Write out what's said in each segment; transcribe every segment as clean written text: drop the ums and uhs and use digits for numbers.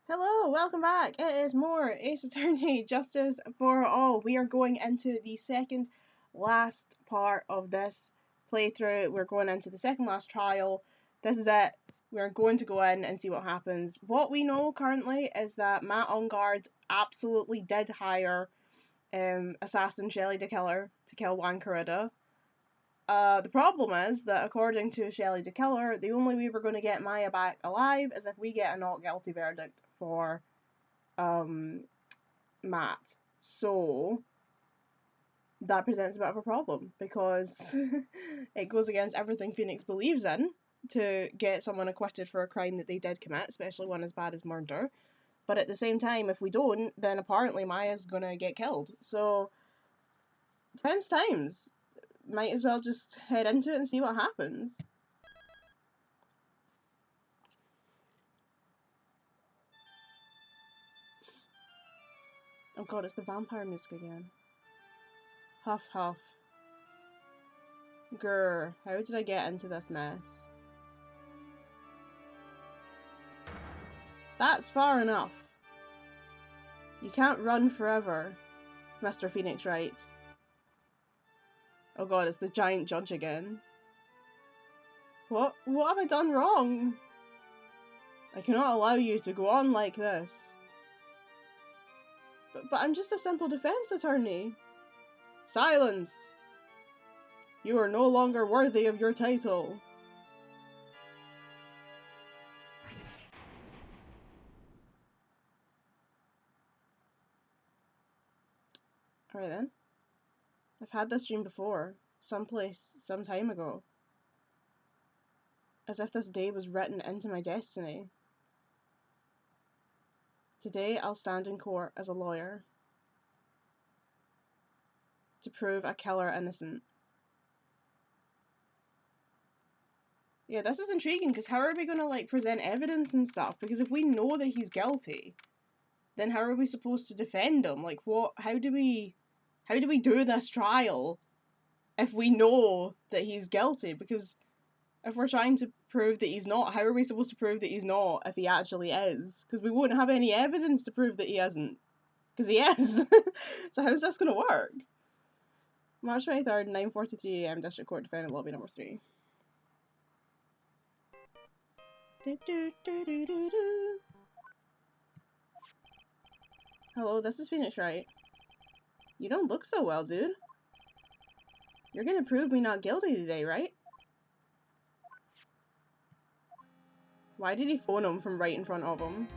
Hello, welcome back. It is more Ace Attorney Justice for All. We are going into the second last part of this playthrough. We're going into the second last trial. This is it. We're going to go in and see what happens. What we know currently is that Matt Ongard absolutely did hire assassin Shelley the Killer to kill Juan Corrida. The problem is that according to Shelley the Killer, the only way we're going to get Maya back alive is if we get a not guilty verdict for Matt. So that presents a bit of a problem because it goes against everything Phoenix believes in to get someone acquitted for a crime that they did commit, especially one as bad as murder. But at the same time, if we don't, then apparently Maya's gonna get killed. So tense times. Might as well just head into it and see what happens. Oh god, it's the vampire music again. Huff huff. Grr, how did I get into this mess? That's far enough. You can't run forever, Mr. Phoenix Wright. Oh god, it's the giant judge again. What have I done wrong? I cannot allow you to go on like this. But I'm just a simple defense attorney. Silence! You are no longer worthy of your title. Alright then. I've had this dream before. Someplace, some time ago. As if this day was written into my destiny. Today I'll stand in court as a lawyer. To prove a killer innocent. Yeah, this is intriguing, because how are we going to, like, present evidence and stuff? Because if we know that he's guilty, then how are we supposed to defend him? Like, how do we do this trial if we know that he's guilty? Because if we're trying to prove that he's not, how are we supposed to prove that he's not if he actually is? Because we won't have any evidence to prove that he isn't. Because he is. So how's this going to work? March 23rd, 9:43 AM, District Court, Defendant Lobby number 3. Hello, this is Phoenix Wright. You don't look so well, dude. You're gonna prove me not guilty today, right? Why did he phone him from right in front of him?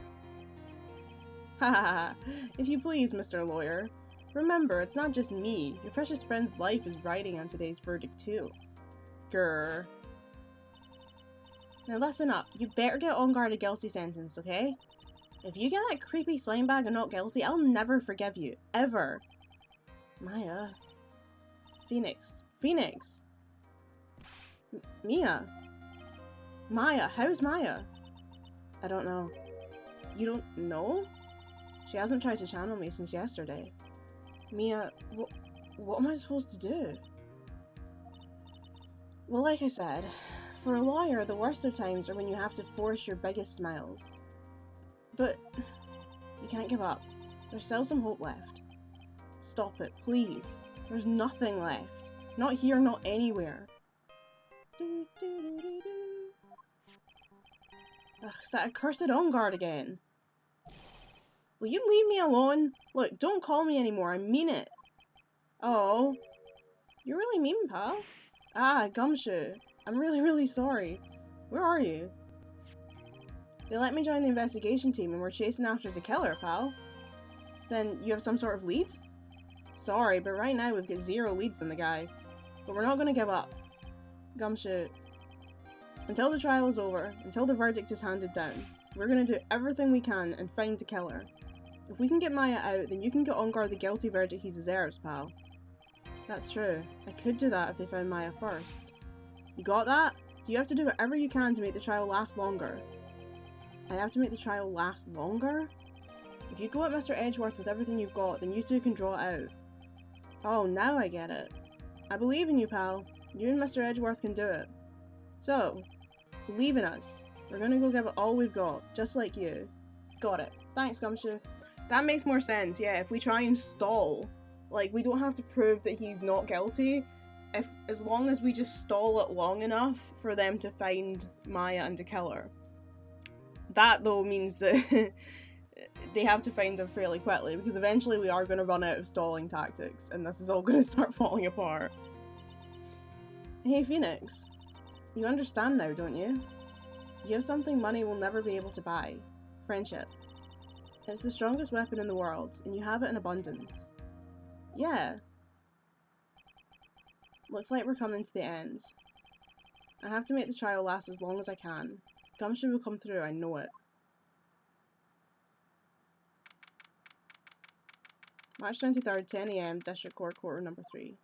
Hahaha. If you please, Mr. Lawyer. Remember, it's not just me. Your precious friend's life is riding on today's verdict, too. Grr. Now listen up. You better get on guard a guilty sentence, okay? If you get that creepy slime bag and not guilty, I'll never forgive you. Ever. Maya. Phoenix. Phoenix! Mia! Maya! How's Maya? I don't know. You don't know? She hasn't tried to channel me since yesterday. Mia, what am I supposed to do? Well, like I said, for a lawyer, the worst of times are when you have to force your biggest smiles. But you can't give up. There's still some hope left. Stop it, please. There's nothing left. Not here, not anywhere. Ugh, is that accursed on guard again? Will you leave me alone? Look, don't call me anymore, I mean it. Oh. You're really mean, pal. Ah, Gumshoe. I'm really sorry. Where are you? They let me join the investigation team and we're chasing after the killer, pal. Then you have some sort of lead? Sorry, but right now we've got 0 leads on the guy. But we're not gonna give up. Gumshoe. Until the trial is over, until the verdict is handed down, we're gonna do everything we can and find the killer. If we can get Maya out, then you can get on guard the guilty verdict he deserves, pal. That's true. I could do that if they found Maya first. You got that? So you have to do whatever you can to make the trial last longer. I have to make the trial last longer? If you go at Mr. Edgeworth with everything you've got, then you two can draw it out. Oh, now I get it. I believe in you, pal. You and Mr. Edgeworth can do it. So, believe in us. We're gonna go give it all we've got, just like you. Got it. Thanks, Gumshoe. That makes more sense, yeah. If we try and stall, like, we don't have to prove that he's not guilty. As long as we just stall it long enough for them to find Maya and to kill her. That, though, means that they have to find her fairly quickly, because eventually we are going to run out of stalling tactics, and this is all going to start falling apart. Hey, Phoenix. You understand now, don't you? You have something money will never be able to buy. Friendship. It's the strongest weapon in the world, and you have it in abundance. Yeah. Looks like we're coming to the end. I have to make the trial last as long as I can. Gumshoe will come through, I know it. March 23rd, 10 AM, District Court, Quarter number 3.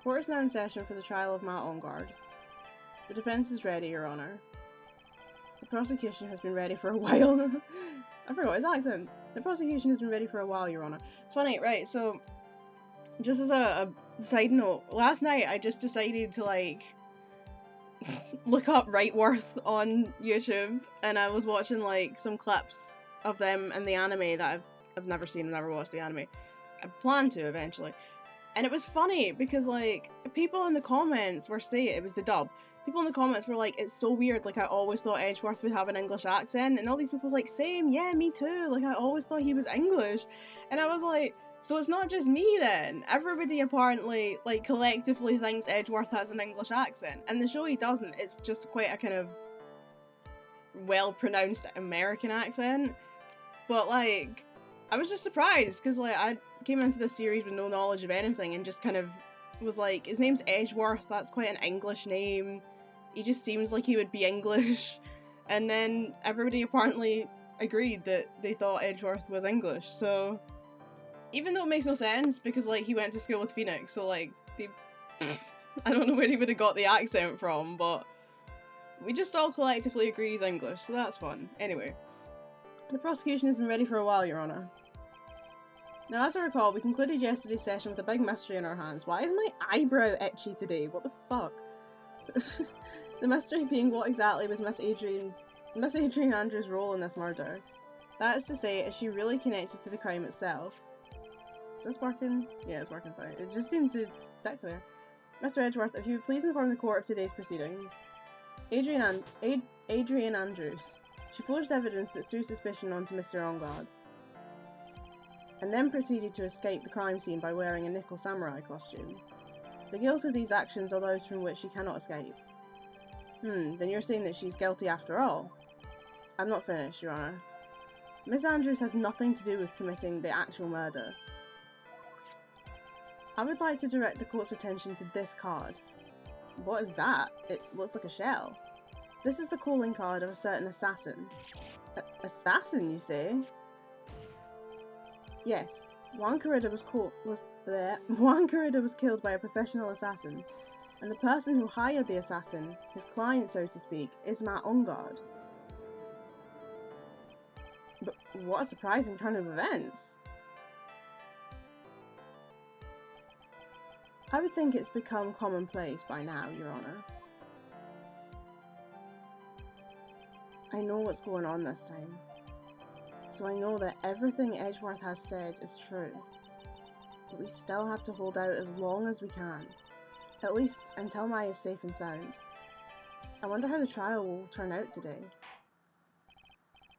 Court is now in session for the trial of Matt Ongard. The defence is ready, Your Honour. The prosecution has been ready for a while. I forgot his accent. The prosecution has been ready for a while, Your Honour. It's funny, right, so, just as a side note, last night I just decided to, like, look up Wright on YouTube, and I was watching, like, some clips of them and the anime that I've never seen, I've never watched the anime. I plan to, eventually. And it was funny, because, like, people in the comments were saying, it was the dub, people in the comments were like, it's so weird, like, I always thought Edgeworth would have an English accent, and all these people were like, same, yeah, me too, like, I always thought he was English. And I was like, so it's not just me then? Everybody apparently, like, collectively thinks Edgeworth has an English accent, and the show he doesn't, it's just quite a kind of well-pronounced American accent. But, like, I was just surprised, because, like, I came into this series with no knowledge of anything, and just kind of was like, his name's Edgeworth, that's quite an English name, he just seems like he would be English. And then everybody apparently agreed that they thought Edgeworth was English, so even though it makes no sense, because, like, he went to school with Phoenix, so, like, I don't know where he would have got the accent from, but we just all collectively agree he's English, so that's fun. Anyway, the prosecution has been ready for a while, Your Honour. Now, as I recall, we concluded yesterday's session with a big mystery in our hands. Why is my eyebrow itchy today? What the fuck? The mystery being what exactly was Miss Adrian Andrews' role in this murder. That is to say, is she really connected to the crime itself? Is this working? Yeah, it's working fine. It just seemed to stick there. Mr. Edgeworth, if you would please inform the court of today's proceedings. Adrian Andrews. She forged evidence that threw suspicion onto Mr. Ongard, and then proceeded to escape the crime scene by wearing a nickel samurai costume. The guilt of these actions are those from which she cannot escape. Then you're saying that she's guilty after all? I'm not finished, Your Honour. Miss Andrews has nothing to do with committing the actual murder. I would like to direct the court's attention to this card. What is that? It looks like a shell. This is the calling card of a certain assassin. Assassin, you say? Yes, Juan Corrida was killed by a professional assassin, and the person who hired the assassin, his client so to speak, is Matt Ongard. But what a surprising turn of events! I would think it's become commonplace by now, Your Honour. I know what's going on this time. So I know that everything Edgeworth has said is true. But we still have to hold out as long as we can. At least until Maya is safe and sound. I wonder how the trial will turn out today.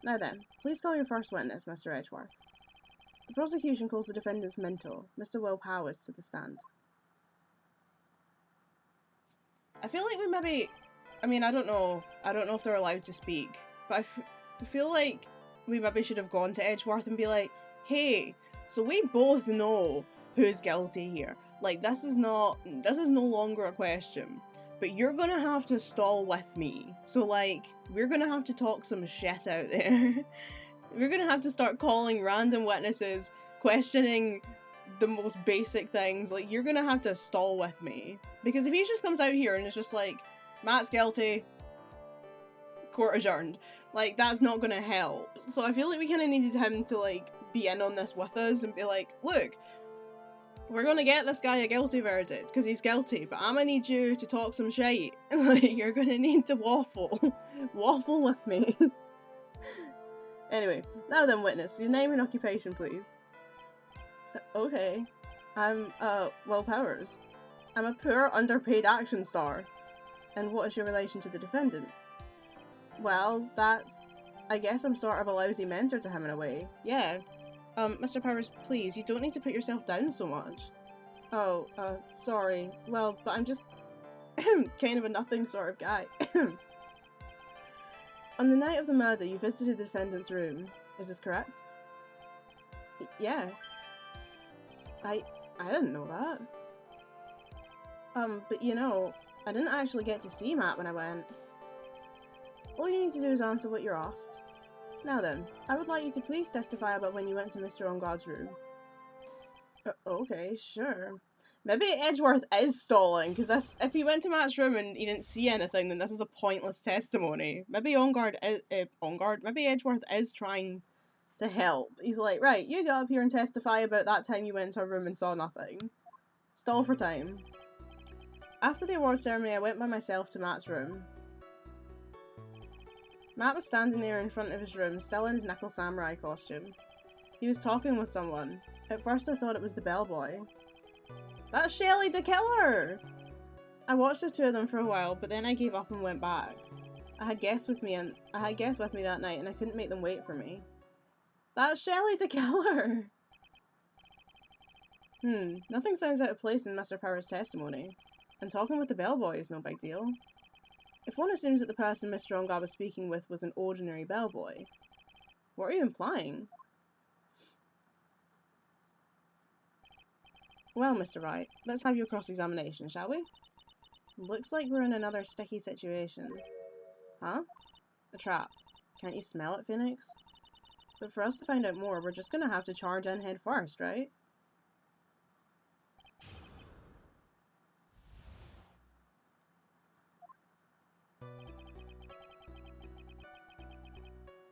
Now then, please call your first witness, Mr. Edgeworth. The prosecution calls the defendant's mentor, Mr. Will Powers, to the stand. I feel like we maybe... I mean, I don't know if they're allowed to speak, but I feel like we maybe should have gone to Edgeworth and be like, hey, so we both know who's guilty here. Like, this is no longer a question, but you're gonna have to stall with me. So, like, we're gonna have to talk some shit out there. We're gonna have to start calling random witnesses, questioning the most basic things. Like, you're gonna have to stall with me. Because if he just comes out here and is just like, Matt's guilty, court adjourned, like, that's not gonna help. So I feel like we kind of needed him to, like, be in on this with us and be like, look, We're gonna get this guy a guilty verdict, because he's guilty, but I'm gonna need you to talk some shite. Like, you're gonna need to waffle. Waffle with me. Anyway, now then, witness, your name and occupation, please. Okay. I'm, Will Powers. I'm a poor, underpaid action star. And what is your relation to the defendant? Well, that's... I guess I'm sort of a lousy mentor to him in a way. Yeah. Mr. Powers, please, you don't need to put yourself down so much. Oh, sorry. Well, but I'm just kind of a nothing sort of guy. On the night of the murder, you visited the defendant's room. Is this correct? Yes. I didn't know that. But you know, I didn't actually get to see Matt when I went. All you need to do is answer what you're asked. Now then, I would like you to please testify about when you went to Mr. Onguard's room. Okay, sure. Maybe Edgeworth is stalling, because if he went to Matt's room and he didn't see anything, then this is a pointless testimony. Maybe maybe Edgeworth is trying to help. He's like, right, you go up here and testify about that time you went to her room and saw nothing. Stall for time. After the award ceremony, I went by myself to Matt's room. Matt was standing there in front of his room, still in his knuckle samurai costume. He was talking with someone. At first I thought it was the bellboy. That's Shelley the killer! I watched the two of them for a while, but then I gave up and went back. I had guests with me that night and I couldn't make them wait for me. That's Shelley the killer! Nothing sounds out of place in Mr. Power's testimony. And talking with the bellboy is no big deal. If one assumes that the person Mr. Onguard was speaking with was an ordinary bellboy, what are you implying? Well, Mr. Wright, let's have your cross-examination, shall we? Looks like we're in another sticky situation. Huh? A trap. Can't you smell it, Phoenix? But for us to find out more, we're just gonna have to charge in head first, right?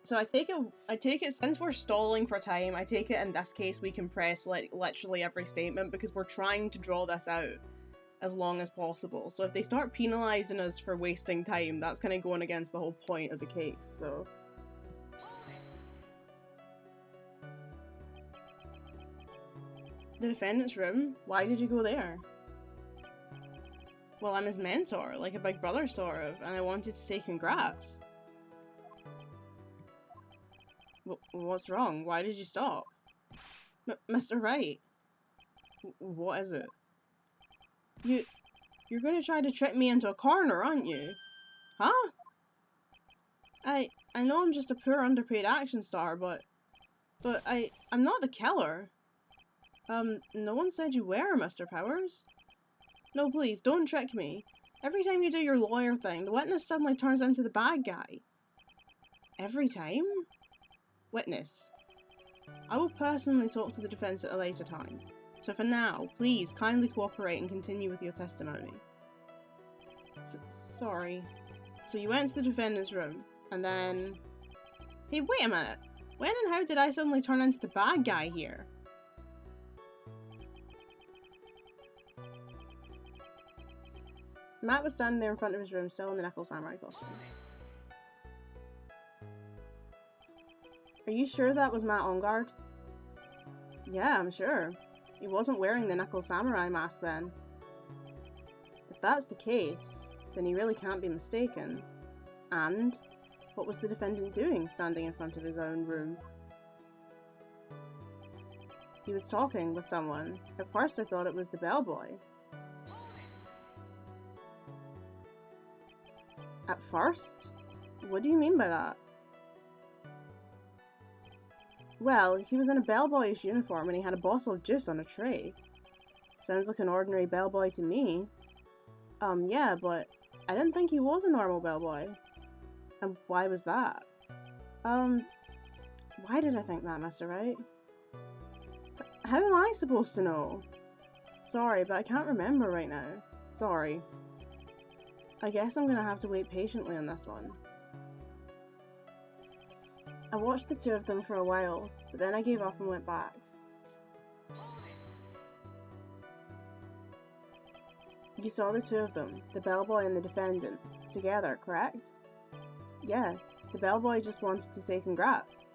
So I take it since we're stalling for time, I take it in this case we can press like literally every statement because we're trying to draw this out as long as possible. So if they start penalising us for wasting time, that's kind of going against the whole point of the case, so... The defendant's room? Why did you go there? Well, I'm his mentor, like a big brother sort of, and I wanted to say congrats. What's wrong? Why did you stop? Mr. Wright? What is it? You're gonna try to trick me into a corner, aren't you? Huh? I know I'm just a poor underpaid action star, but I'm not the killer. No one said you were, Mr. Powers. No, please, don't trick me. Every time you do your lawyer thing, the witness suddenly turns into the bad guy. Every time? Witness. I will personally talk to the defence at a later time. So for now, please kindly cooperate and continue with your testimony. Sorry. So you went to the defendant's room, and then... Hey, wait a minute! When and how did I suddenly turn into the bad guy here? Matt was standing there in front of his room, still in the knuckle samurai costume. Are you sure that was Matt Onguard? Yeah, I'm sure. He wasn't wearing the knuckle samurai mask then. If that's the case, then he really can't be mistaken. And what was the defendant doing standing in front of his own room? He was talking with someone. At first I thought it was the bellboy. At first? What do you mean by that? Well, he was in a bellboyish uniform and he had a bottle of juice on a tray. Sounds like an ordinary bellboy to me. Yeah, but I didn't think he was a normal bellboy. And why was that? Why did I think that, Mr. Wright? How am I supposed to know? Sorry, but I can't remember right now. Sorry. I guess I'm gonna have to wait patiently on this one. I watched the two of them for a while, but then I gave up and went back. You saw the two of them, the bellboy and the defendant, together, correct? Yeah, the bellboy just wanted to say congrats.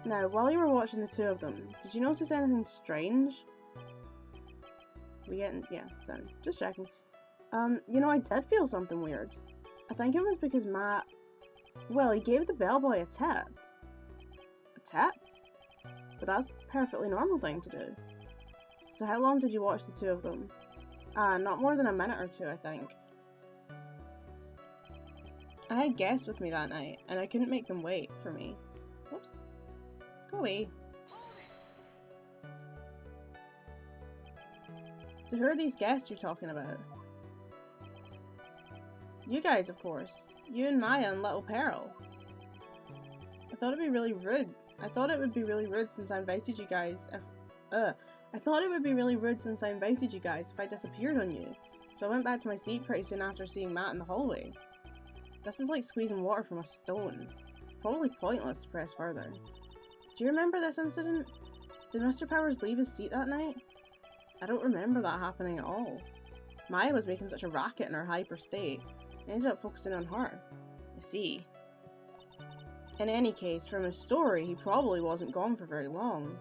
Now, while you were watching the two of them, did you notice anything strange? Yeah, sorry, just checking. You know, I did feel something weird. I think it was because Matt, well, he gave the bellboy a tip. A tip? But that's a perfectly normal thing to do. So how long did you watch the two of them? Not more than a minute or two, I think. I had guests with me that night, and I couldn't make them wait for me. Whoops. Go away. So who are these guests you're talking about? You guys, of course. You and Maya and Little Pearl. I thought it'd be really rude. I thought it would be really rude since I invited you guys if I disappeared on you. So I went back to my seat pretty soon after seeing Matt in the hallway. This is like squeezing water from a stone. Probably pointless to press further. Do you remember this incident? Did Mr. Powers leave his seat that night? I don't remember that happening at all. Maya was making such a racket in her hyper state. I ended up focusing on her. I see. In any case, from his story, he probably wasn't gone for very long.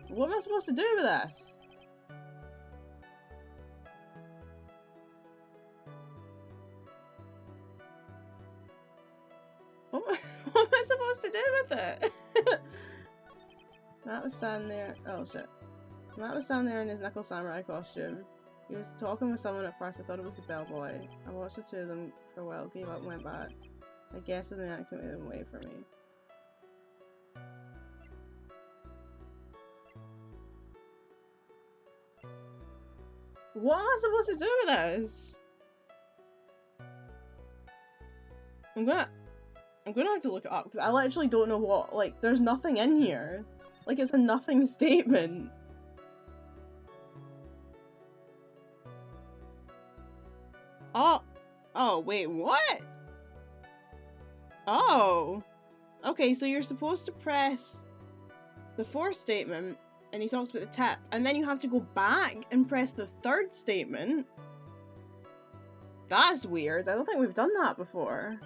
What am I supposed to do with this? What am I supposed to do with it? Matt was standing there. Oh shit. Matt was standing there in his Knuckle Samurai costume. He was talking with someone at first. I thought it was the bellboy. I watched the two of them for a while, gave up and went back. I guess with the man couldn't move away from me. What am I supposed to do with this? I'm gonna have to look it up because I literally don't know what. Like, there's nothing in here. Like, it's a nothing statement. Oh, wait, what? Oh. Okay, so you're supposed to press the fourth statement, and he talks about the tip, and then you have to go back and press the third statement. That's weird. I don't think we've done that before.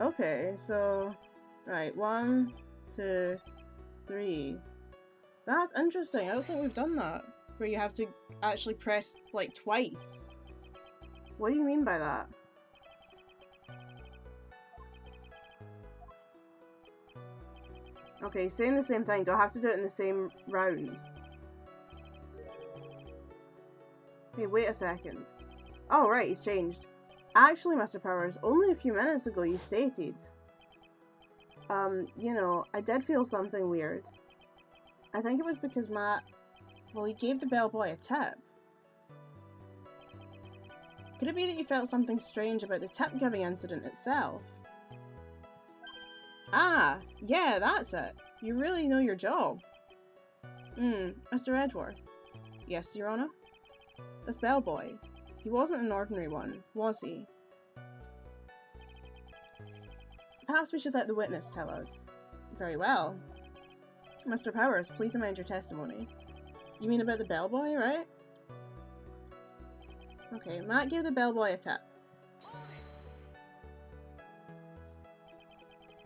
Okay, so... Right, 1, 2, 3. That's interesting. I don't think we've done that. Where you have to actually press, like, twice. What do you mean by that? Okay, saying the same thing. Do I have to do it in the same round? Hey, wait a second. Oh, right, he's changed. Actually, Mr. Powers, only a few minutes ago you stated... you know, I did feel something weird. I think it was because Matt... Well, he gave the bellboy a tip. Could it be that you felt something strange about the tip-giving incident itself? Ah, yeah, that's it. You really know your job. Mr. Edgeworth. Yes, Your Honour? This bellboy. He wasn't an ordinary one, was he? Perhaps we should let the witness tell us. Very well. Mr. Powers, please amend your testimony. You mean about the bellboy, right? Okay, Matt gave the bellboy a tip.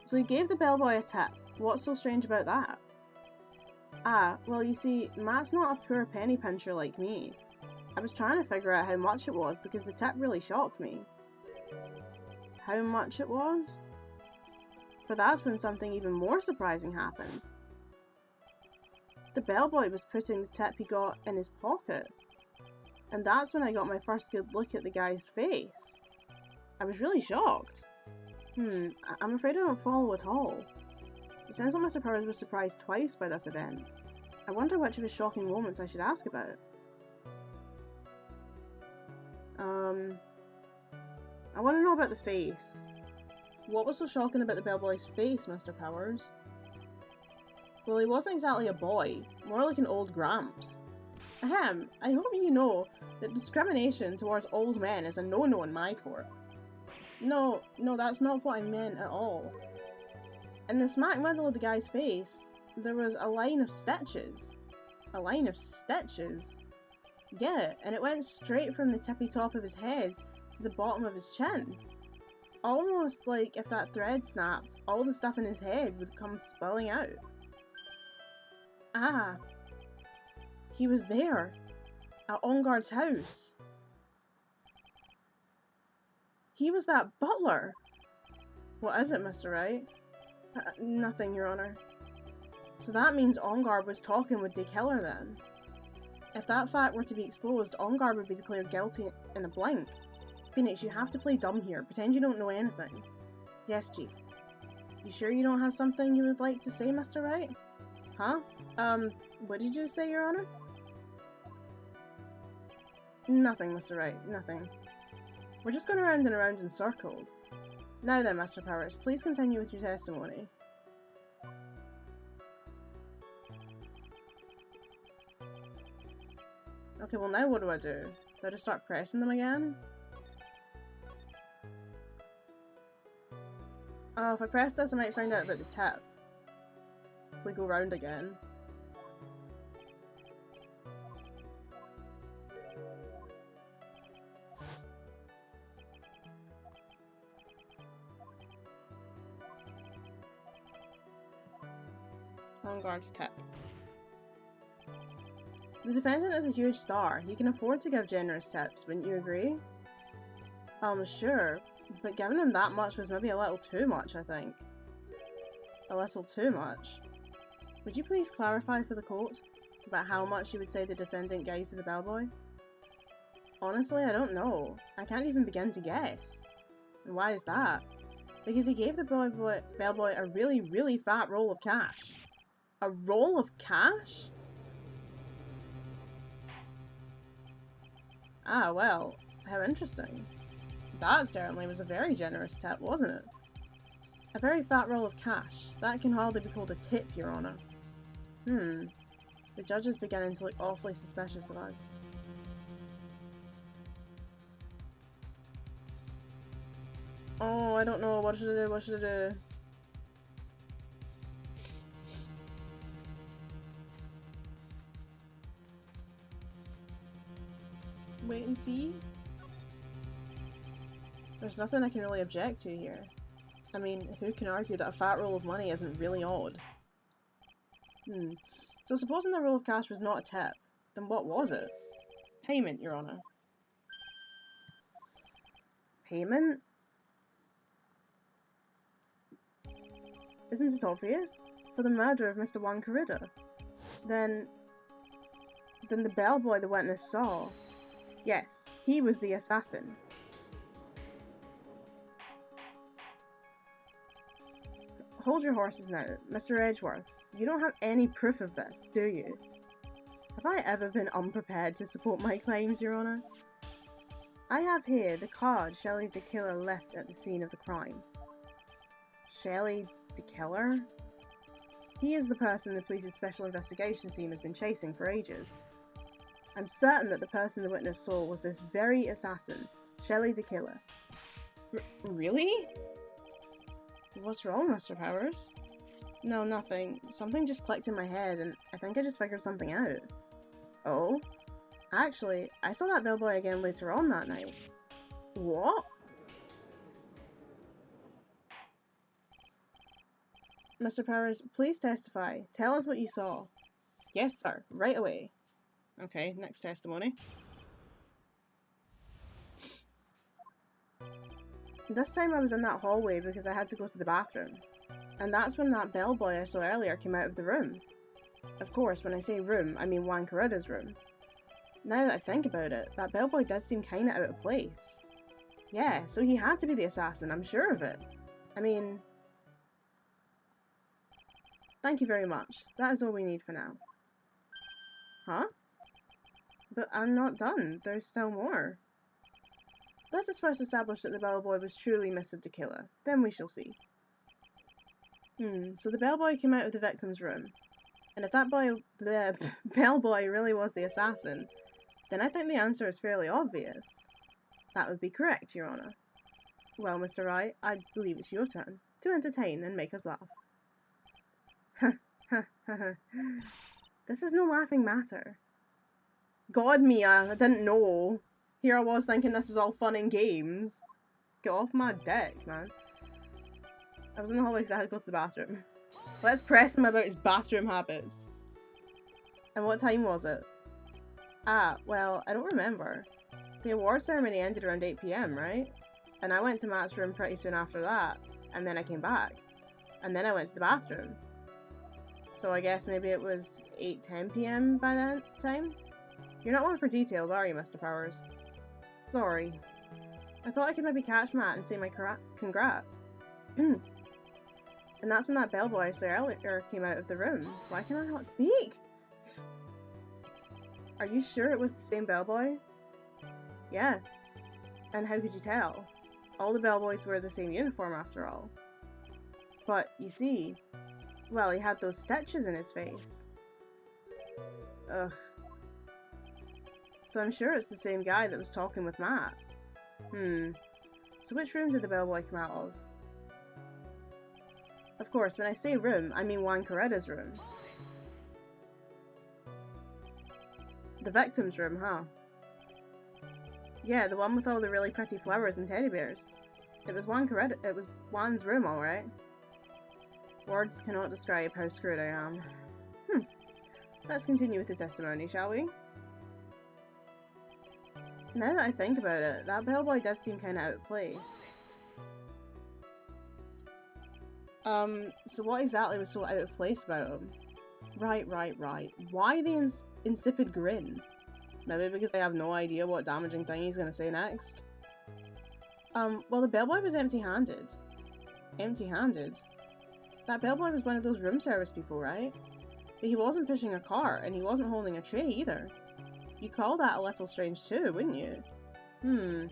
So he gave the bellboy a tip. What's so strange about that? Ah, well you see, Matt's not a poor penny pincher like me. I was trying to figure out how much it was because the tip really shocked me. How much it was? But that's when something even more surprising happened. The bellboy was putting the tip he got in his pocket. And that's when I got my first good look at the guy's face. I was really shocked. I'm afraid I don't follow at all. It sounds like Mr. Powers was surprised twice by this event. I wonder which of his shocking moments I should ask about. I want to know about the face. What was so shocking about the bellboy's face, Mr. Powers? Well, he wasn't exactly a boy, more like an old gramps. Ahem, I hope you know that discrimination towards old men is a no-no in my court. No, that's not what I meant at all. In the smack middle of the guy's face, there was a line of stitches. A line of stitches? Yeah, and it went straight from the tippy top of his head to the bottom of his chin. Almost like if that thread snapped, all the stuff in his head would come spilling out. Ah, he was there, at Onguard's house. He was that butler. What is it, Mr. Wright? Nothing, Your Honor. So that means Onguard was talking with the killer then. If that fact were to be exposed, Onguard would be declared guilty in a blink. Phoenix, you have to play dumb here. Pretend you don't know anything. Yes, Chief. You sure you don't have something you would like to say, Mr. Wright? Huh? What did you say, Your Honor? Nothing, Mr. Wright. Nothing. We're just going around and around in circles. Now then, Master Powers, please continue with your testimony. Okay, well now what do? Do I just start pressing them again? Oh, if I press this I might find out about the tip. If we go round again. Onguard's tip. The defendant is a huge star. He can afford to give generous tips, wouldn't you agree? Sure, but giving him that much was maybe a little too much, I think. A little too much. Would you please clarify for the court about how much you would say the defendant gave to the bellboy? Honestly, I don't know. I can't even begin to guess. And why is that? Because he gave the bellboy a really, really fat roll of cash. A roll of cash? Ah, well, how interesting. That certainly was a very generous tip, wasn't it? A very fat roll of cash. That can hardly be called a tip, Your Honour. The judge is beginning to look awfully suspicious of us. Oh, I don't know. What should I do? What should I do? Wait and see? There's nothing I can really object to here. I mean, who can argue that a fat roll of money isn't really odd? So supposing the roll of cash was not a tip, then what was it? Payment, Your Honour. Payment? Isn't it obvious? For the murder of Mr. Juan Corrida. Then the bellboy the witness saw. Yes, he was the assassin. Hold your horses now, Mr. Edgeworth. You don't have any proof of this, do you? Have I ever been unprepared to support my claims, Your Honour? I have here the card Shelley the Killer left at the scene of the crime. Shelley the Killer? He is the person the police's special investigation team has been chasing for ages. I'm certain that the person the witness saw was this very assassin, Shelley the Killer. Really? What's wrong, Mr. Powers? No, nothing. Something just clicked in my head, and I think I just figured something out. Oh? Actually, I saw that bellboy again later on that night. What? Mr. Powers, please testify. Tell us what you saw. Yes, sir. Right away. Okay, next testimony. This time I was in that hallway because I had to go to the bathroom. And that's when that bellboy I saw earlier came out of the room. Of course, when I say room, I mean Juan Corrida's room. Now that I think about it, that bellboy does seem kinda out of place. Yeah, so he had to be the assassin, I'm sure of it. I mean... Thank you very much. That is all we need for now. Huh? But I'm not done. There's still more. Let us first establish that the bellboy was truly Mr. the Killer. Then we shall see. So the bellboy came out of the victim's room. And if that bellboy really was the assassin, then I think the answer is fairly obvious. That would be correct, Your Honour. Well, Mr. Wright, I believe it's your turn to entertain and make us laugh. This is no laughing matter. God, Mia, I didn't know. Here I was thinking this was all fun and games. Get off my dick, man. I was in the hallway because I had to go to the bathroom. Let's press him about his bathroom habits. And what time was it? Ah, well, I don't remember. The award ceremony ended around 8 PM, right? And I went to Matt's room pretty soon after that, and then I came back. And then I went to the bathroom. So I guess maybe it was 8:10 PM by that time? You're not one for details, are you, Mr. Powers? Sorry. I thought I could maybe catch Matt and say my congrats. And that's when that bellboy I saw earlier came out of the room. Why can I not speak? Are you sure it was the same bellboy? Yeah. And how could you tell? All the bellboys wear the same uniform after all. But, you see, well, he had those stitches in his face. Ugh. So I'm sure it's the same guy that was talking with Matt. So which room did the bellboy come out of? Of course, when I say room, I mean Juan Coretta's room. The victim's room, huh? Yeah, the one with all the really pretty flowers and teddy bears. It was Juan's room, alright. Words cannot describe how screwed I am. Let's continue with the testimony, shall we? Now that I think about it, that bellboy did seem kinda out of place. So what exactly was so out of place about him? Right. Why the insipid grin? Maybe because they have no idea what damaging thing he's gonna say next? Well, the bellboy was empty-handed. Empty-handed? That bellboy was one of those room service people, right? But he wasn't pushing a cart, and he wasn't holding a tray either. You'd call that a little strange too, wouldn't you?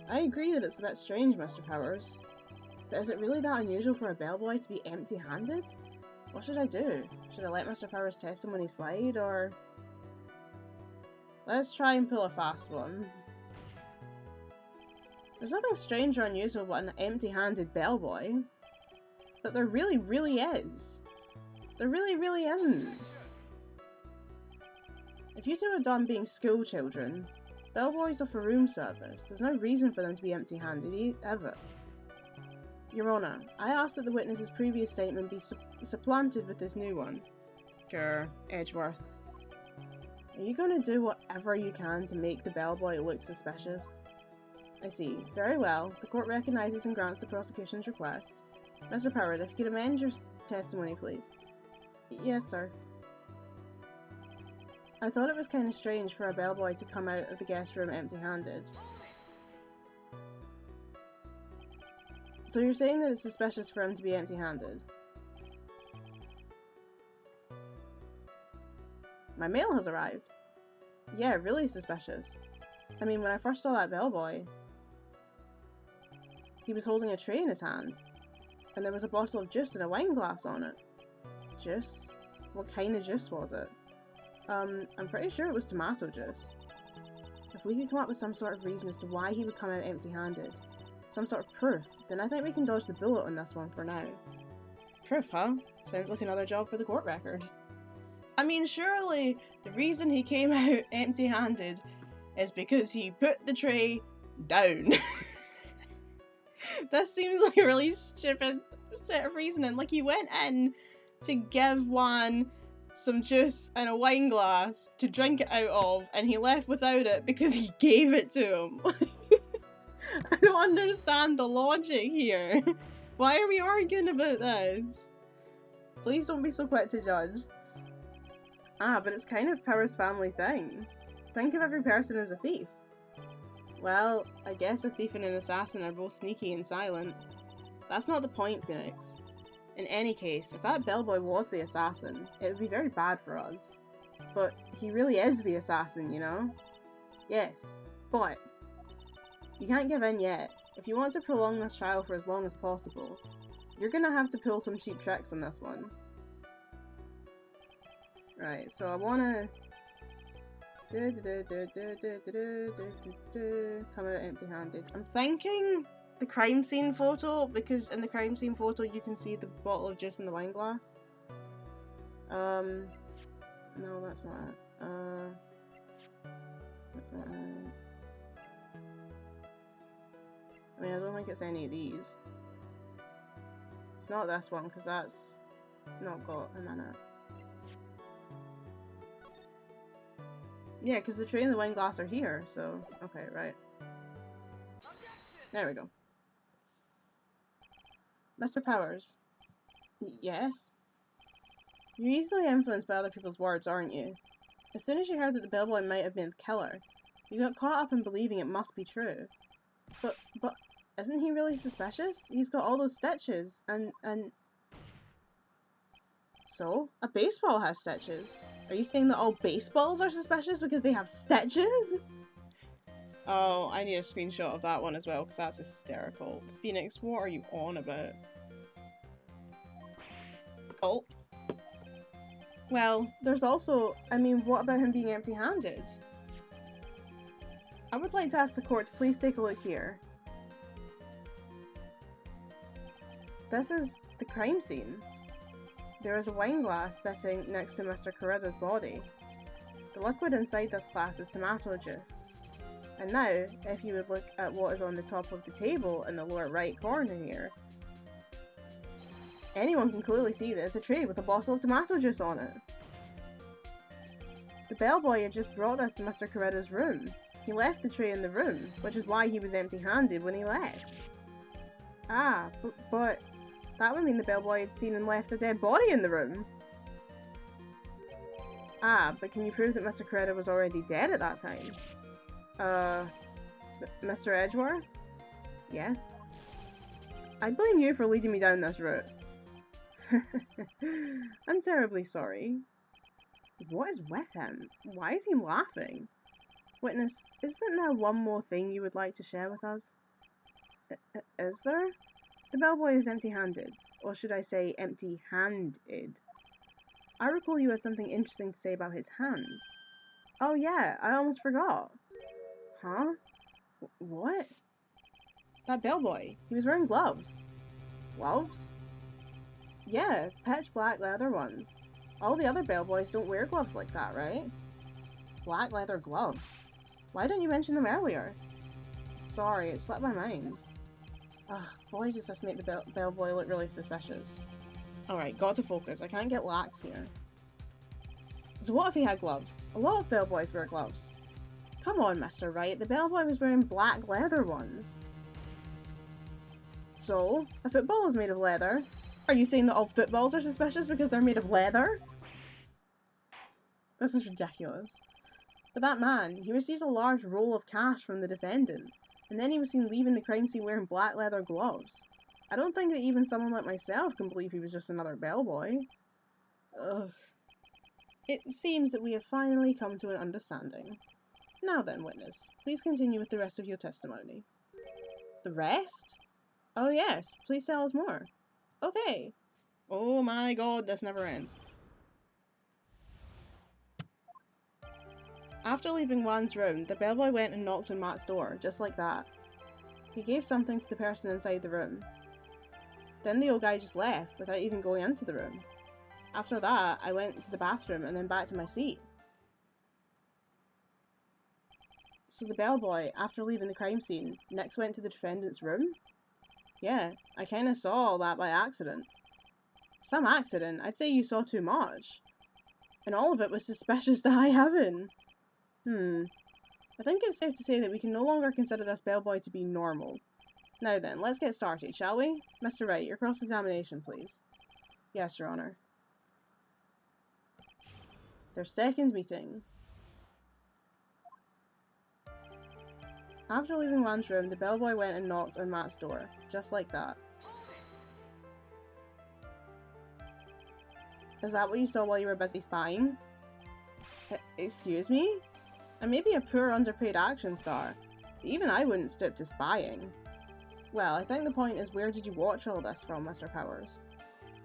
I agree that it's a bit strange, Mr. Powers. But is it really that unusual for a bellboy to be empty-handed? What should I do? Should I let Mr. Powers test him when he slide, or... Let's try and pull a fast one. There's nothing strange or unusual about an empty-handed bellboy. But there really is. There really isn't. If you two are done being school children, bellboys are for room service. There's no reason for them to be empty-handed ever. Your Honour, I ask that the witness's previous statement be supplanted with this new one. Sure, Edgeworth. Are you going to do whatever you can to make the bellboy look suspicious? I see. Very well. The court recognises and grants the prosecution's request. Mr. Powers, if you could amend your testimony, please. Yes, sir. I thought it was kind of strange for a bellboy to come out of the guest room empty-handed. So you're saying that it's suspicious for him to be empty-handed? My mail has arrived. Yeah, really suspicious. I mean, when I first saw that bellboy, he was holding a tray in his hand, and there was a bottle of juice and a wine glass on it. Juice? What kind of juice was it? I'm pretty sure it was tomato juice. If we could come up with some sort of reason as to why he would come out empty-handed, some sort of proof, then I think we can dodge the bullet on this one for now. Proof, huh? Sounds like another job for the court record. I mean, surely the reason he came out empty-handed is because he put the tray down. That seems like a really stupid set of reasoning. Like, he went in to give Juan some juice and a wine glass to drink it out of, and he left without it because he gave it to him. I don't understand the logic here. Why are we arguing about this? Please don't be so quick to judge. Ah, but it's kind of Power's family thing. Think of every person as a thief. Well, I guess a thief and an assassin are both sneaky and silent. That's not the point, Phoenix. In any case, if that bellboy was the assassin, it would be very bad for us. But he really is the assassin, you know? Yes, but you can't give in yet. If you want to prolong this trial for as long as possible, you're gonna have to pull some cheap tricks on this one. Right, so I wanna... come out empty-handed. I'm thinking the crime scene photo, because in the crime scene photo you can see the bottle of juice in the wine glass. No, that's not it. That's not, I mean, I don't think it's any of these. It's not this one, because that's not got a minute. Yeah, because the tray and the wine glass are here, so... Okay, right. There we go. Mr. Powers. Yes? You're easily influenced by other people's words, aren't you? As soon as you heard that the bellboy might have been the killer, you got caught up in believing it must be true. But, isn't he really suspicious? He's got all those stitches, and... So? A baseball has stitches. Are you saying that all baseballs are suspicious because they have stitches? Oh, I need a screenshot of that one as well, because that's hysterical. Phoenix, what are you on about? Oh. Well, there's also... I mean, what about him being empty-handed? I would like to ask the court to please take a look here. This is the crime scene. There is a wine glass sitting next to Mr. Corrida's body. The liquid inside this glass is tomato juice. And now, if you would look at what is on the top of the table in the lower right corner here, anyone can clearly see there's a tray with a bottle of tomato juice on it. The bellboy had just brought this to Mr. Corrida's room. He left the tray in the room, which is why he was empty-handed when he left. Ah, but that would mean the bellboy had seen and left a dead body in the room. Ah, but can you prove that Mr. Corrida was already dead at that time? Mr. Edgeworth? Yes? I blame you for leading me down this route. I'm terribly sorry. What is with him? Why is he laughing? Witness, is there one more thing you would like to share with us? Is there? The bellboy is empty-handed, or should I say empty-handed. I recall you had something interesting to say about his hands. Oh yeah, I almost forgot. Huh? What? That bellboy, he was wearing gloves. Gloves? Yeah, pitch black leather ones. All the other bellboys don't wear gloves like that, right? Black leather gloves? Why didn't you mention them earlier? Sorry, it slipped my mind. Ugh, boy, does this make the bellboy look really suspicious. Alright, got to focus. I can't get lax here. So what if he had gloves? A lot of bellboys wear gloves. Come on, Mr. Wright, the bellboy was wearing black leather ones. So, a football is made of leather. Are you saying that all footballs are suspicious because they're made of leather? This is ridiculous. But that man, he received a large roll of cash from the defendant, and then he was seen leaving the crime scene wearing black leather gloves. I don't think that even someone like myself can believe he was just another bellboy. Ugh. It seems that we have finally come to an understanding. Now then, witness, please continue with the rest of your testimony. The rest? Oh yes, please tell us more. Okay. Oh my god, this never ends. After leaving Juan's room, the bellboy went and knocked on Matt's door, just like that. He gave something to the person inside the room. Then the old guy just left, without even going into the room. After that, I went to the bathroom and then back to my seat. So the bellboy, after leaving the crime scene, next went to the defendant's room? Yeah, I kinda saw all that by accident. Some accident? I'd say you saw too much. And all of it was suspicious to high heaven. I think it's safe to say that we can no longer consider this bellboy to be normal. Now then, let's get started, shall we? Mr. Wright, your cross-examination, please. Yes, Your Honour. Their second meeting. After leaving Juan's room, the bellboy went and knocked on Matt's door, just like that. Is that what you saw while you were busy spying? Excuse me? I may be a poor underpaid action star, but even I wouldn't stoop to spying. Well, I think the point is, where did you watch all this from, Mr. Powers?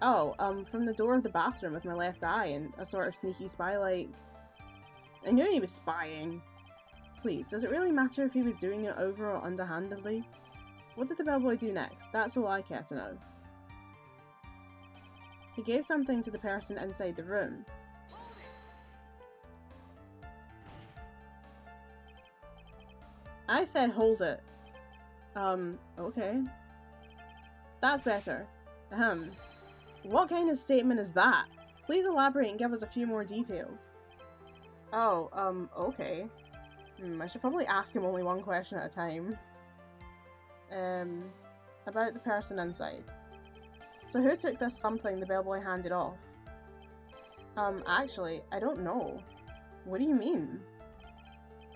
Oh, from the door of the bathroom with my left eye and a sort of sneaky spy light. I knew he was spying. Please, does it really matter if he was doing it over or underhandedly? What did the bellboy do next? That's all I care to know. He gave something to the person inside the room. I said hold it. Okay. That's better. What kind of statement is that? Please elaborate and give us a few more details. Oh, okay. I should probably ask him only one question at a time. About the person inside. So who took this something the bellboy handed off? Actually, I don't know. What do you mean?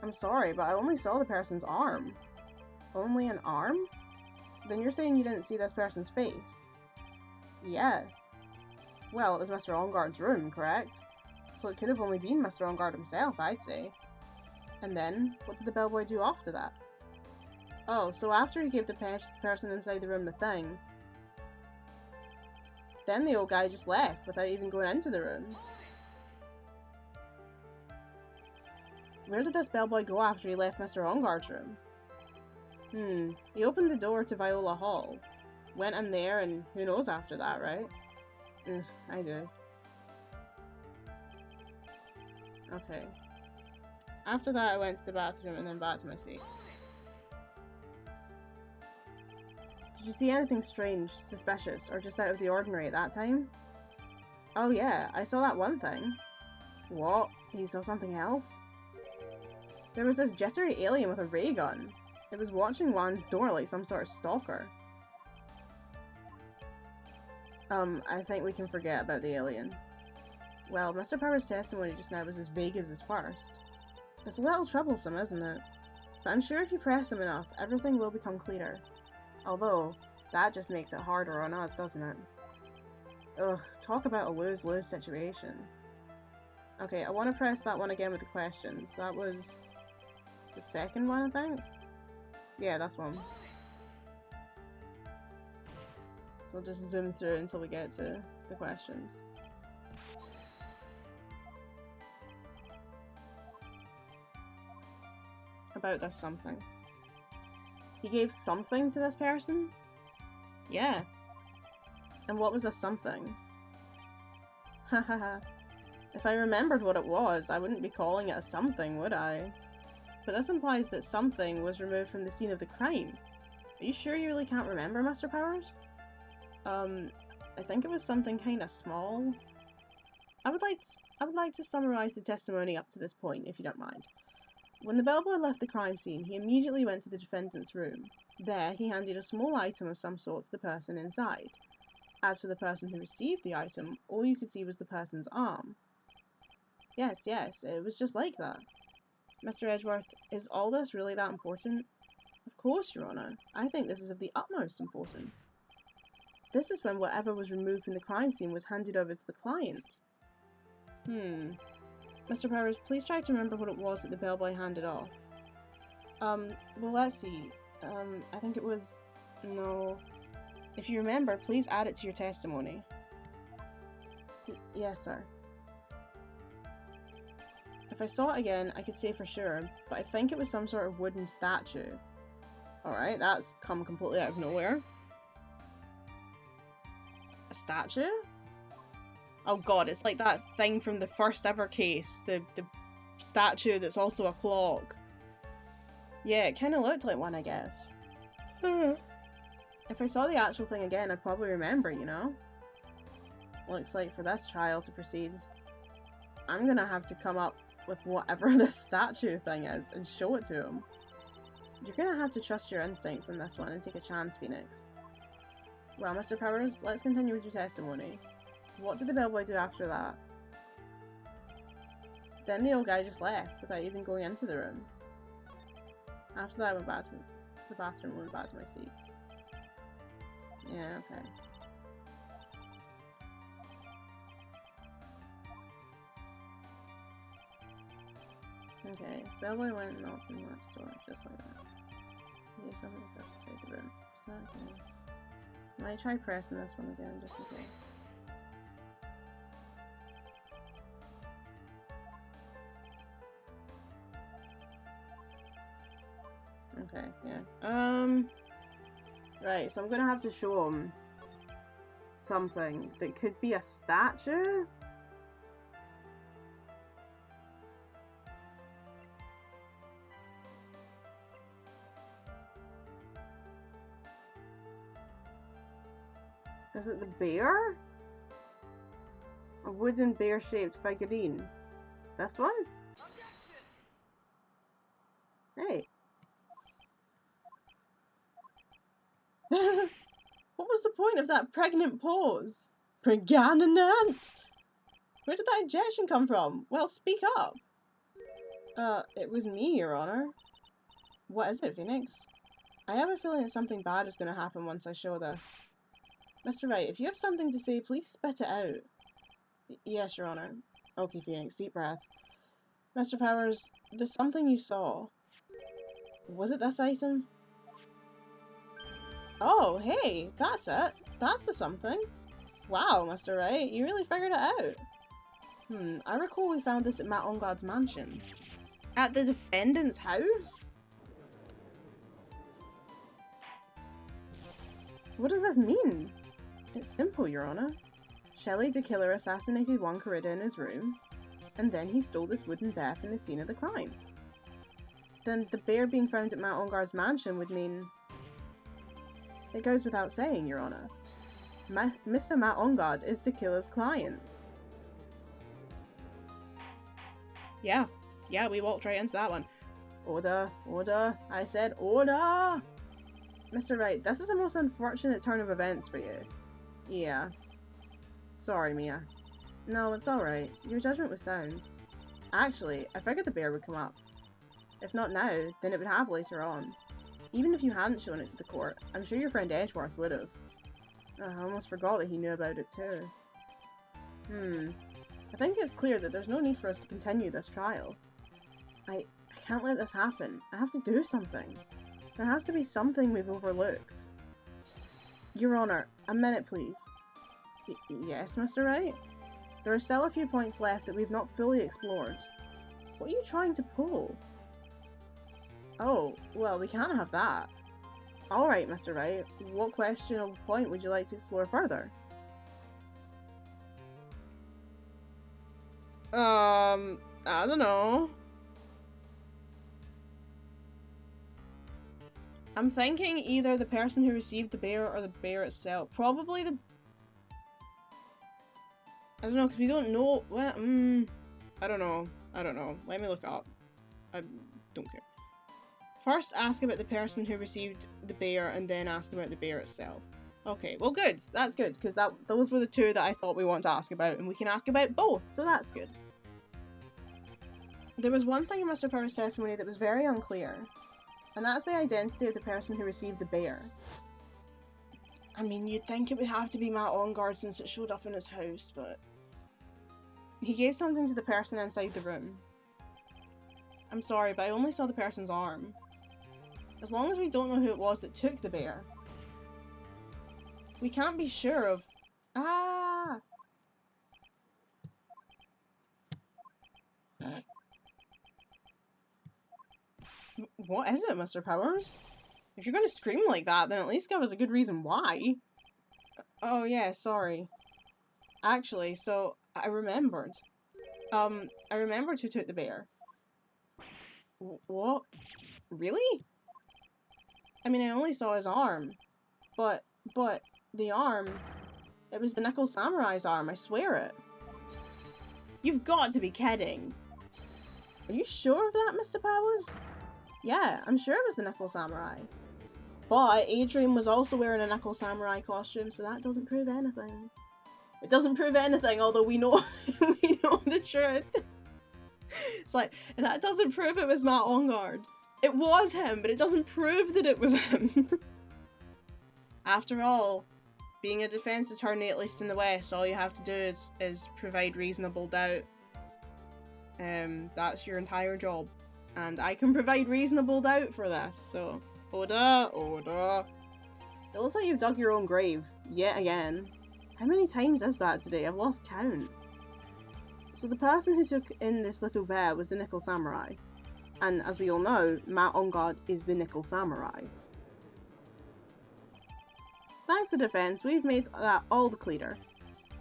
I'm sorry, but I only saw the person's arm. Only an arm? Then you're saying you didn't see this person's face? Yeah. Well, it was Mr. Onguard's room, correct? So it could have only been Mr. Onguard himself, I'd say. And then, what did the bellboy do after that? Oh, so after he gave the person inside the room the thing, then the old guy just left without even going into the room. Where did this bellboy go after he left Mr. Onguard's room? He opened the door to Viola Hall, went in there, and who knows after that, right? I do. Okay. After that I went to the bathroom and then back to my seat. Did you see anything strange, suspicious, or just out of the ordinary at that time? Oh yeah, I saw that one thing. What? You saw something else? There was this jittery alien with a ray gun. It was watching Juan's door like some sort of stalker. I think we can forget about the alien. Well, Mr. Power's testimony just now was as vague as his first. It's a little troublesome, isn't it? But I'm sure if you press him enough, everything will become clearer. Although, that just makes it harder on us, doesn't it? Ugh, talk about a lose-lose situation. Okay, I want to press that one again with the questions. That was the second one, I think? Yeah, that's one. So we'll just zoom through until we get to the questions. About this something. He gave something to this person? Yeah. And what was this something? Hahaha. If I remembered what it was, I wouldn't be calling it a something, would I? But this implies that something was removed from the scene of the crime. Are you sure you really can't remember, Mr. Powers? I think it was something kinda small. I would like to summarize the testimony up to this point, if you don't mind. When the bellboy left the crime scene, he immediately went to the defendant's room. There, he handed a small item of some sort to the person inside. As for the person who received the item, all you could see was the person's arm. Yes, it was just like that. Mr. Edgeworth, is all this really that important? Of course, Your Honour. I think this is of the utmost importance. This is when whatever was removed from the crime scene was handed over to the client. Mr. Powers, please try to remember what it was that the bellboy handed off. Well, let's see. I think it was... No. If you remember, please add it to your testimony. Yes, sir. If I saw it again, I could say for sure, but I think it was some sort of wooden statue. Alright, that's come completely out of nowhere. A statue? Oh god, it's like that thing from the first ever case, the statue that's also a clock. Yeah, it kind of looked like one, I guess. If I saw the actual thing again, I'd probably remember, you know? Looks like for this trial to proceed, I'm gonna have to come up with whatever this statue thing is and show it to him. You're gonna have to trust your instincts on this one and take a chance, Phoenix. Well, Mr. Powers, let's continue with your testimony. What did the bellboy do after that? Then the old guy just left without even going into the room. After that, I went back to the bathroom and went back to my seat. Yeah, okay. Okay, bellboy went and knocked on that door, just like that. He used something outside the room. So, okay. I might try pressing this one again, just in case. Okay, yeah. Right, so I'm gonna have to show him something that could be a statue? Is it the bear? A wooden bear-shaped figurine. This one? Hey. What was the point of that pregnant pose? Pregnant? Where did that injection come from? Well, speak up. It was me, Your Honor. What is it, Phoenix? I have a feeling that something bad is going to happen once I show this. Mr. Wright, if you have something to say, please spit it out. Yes, Your Honor. Okay, Phoenix, deep breath. Mr. Powers, the something you saw. Was it this item? Oh, hey, that's it. That's the something. Wow, Mr. Wright, you really figured it out. I recall we found this at Matt Onguard's mansion. At the defendant's house? What does this mean? It's simple, Your Honor. Shelley the killer assassinated one Corrida in his room, and then he stole this wooden bear from the scene of the crime. Then the bear being found at Matt Onguard's mansion would mean... It goes without saying, Your Honor. Mr. Matt Onguard is the killer's client. Yeah, we walked right into that one. Order, I said order! Mr. Wright, this is a most unfortunate turn of events for you. Yeah. Sorry, Mia. No, it's alright. Your judgment was sound. Actually, I figured the bear would come up. If not now, then it would have later on. Even if you hadn't shown it to the court, I'm sure your friend Edgeworth would have. I almost forgot that he knew about it too. I think it's clear that there's no need for us to continue this trial. I can't let this happen. I have to do something. There has to be something we've overlooked. Your Honor, a minute please. Yes, Mr. Wright? There are still a few points left that we've not fully explored. What are you trying to pull? Oh, well, we can't have that. Alright, Mr. Wright. What questionable point would you like to explore further? I don't know. I'm thinking either the person who received the bear or the bear itself. Probably the... I don't know, because we don't know... Well, I don't know. Let me look up. I don't care. First, ask about the person who received the bear, and then ask about the bear itself. Okay, well good. That's good, because those were the two that I thought we want to ask about, and we can ask about both, so that's good. There was one thing in Mr. Powers' testimony that was very unclear, and that's the identity of the person who received the bear. I mean, you'd think it would have to be Matt Onguard since it showed up in his house, but... He gave something to the person inside the room. I'm sorry, but I only saw the person's arm. As long as we don't know who it was that took the bear, we can't be sure of... Ah! What is it, Mr. Powers? If you're going to scream like that, then at least give us a good reason why. Oh yeah, sorry. Actually, so, I remembered. I remembered who took the bear. What? Really? I mean, I only saw his arm. But, the arm... It was the Nickel Samurai's arm, I swear it. You've got to be kidding. Are you sure of that, Mr. Powers? Yeah, I'm sure it was the Nickel Samurai. But Adrian was also wearing a Nickel Samurai costume, so that doesn't prove anything. It doesn't prove anything, although we know we know the truth. It's like, that doesn't prove it was Matt Onguard. It was him, but it doesn't prove that it was him. After all, being a defense attorney, at least in the West, all you have to do is provide reasonable doubt. That's your entire job. And I can provide reasonable doubt for this, so... Order! It looks like you've dug your own grave, yet again. How many times is that today? I've lost count. So the person who took in this little bear was the Nickel Samurai. And as we all know, Matt Onguard is the Nickel Samurai. Thanks to defense, we've made that all the clearer.